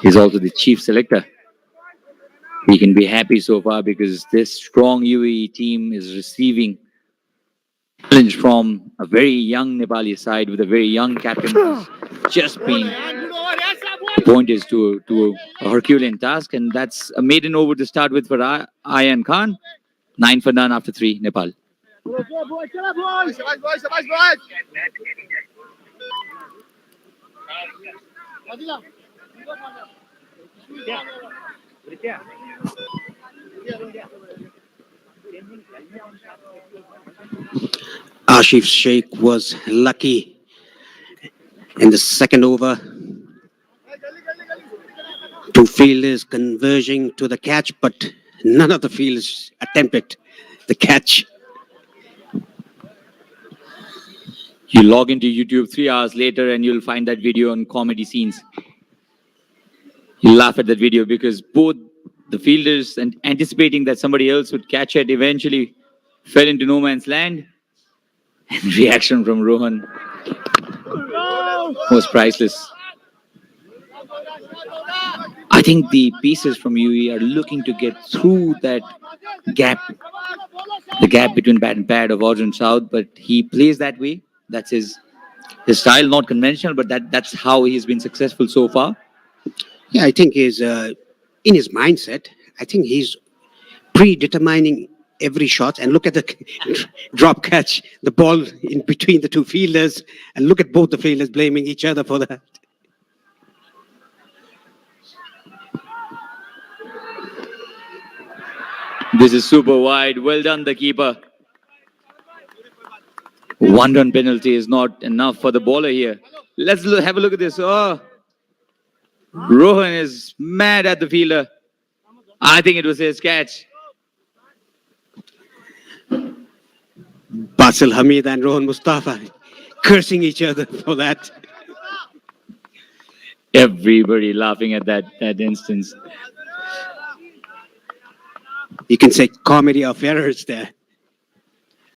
Speaker 4: He's also the chief selector. We can be happy so far because this strong UAE team is receiving challenge from a very young Nepali side with a very young captain who's just been appointed to a Herculean task, and that's a maiden over to start with for Ayan Khan. 9 for none after 3, Nepal.
Speaker 1: Asif Sheikh was lucky in the second over. Two fielders converging to the catch, but none of the fielders attempted the catch.
Speaker 4: You log into YouTube 3 hours later and you'll find that video on comedy scenes. You laugh at that video because both the fielders and anticipating that somebody else would catch it eventually fell into no man's land. And reaction from Rohan was priceless. I think the pieces from UAE are looking to get through that gap, the gap between bat and pad of Arjun South, but he plays that way. That's his style, not conventional, but that's how he's been successful so far.
Speaker 1: Yeah, I think he's in his mindset. I think he's predetermining every shot. And look at the drop catch, the ball in between the two fielders, and look at both the fielders blaming each other for that.
Speaker 4: This is super wide. Well done, the keeper. 1 run penalty is not enough for the bowler here. Let's have a look at this. Oh, Rohan is mad at the fielder. I think it was his catch.
Speaker 1: Basil Hamid and Rohan Mustafa cursing each other for that.
Speaker 4: Everybody laughing at that instance.
Speaker 1: You can say comedy of errors there.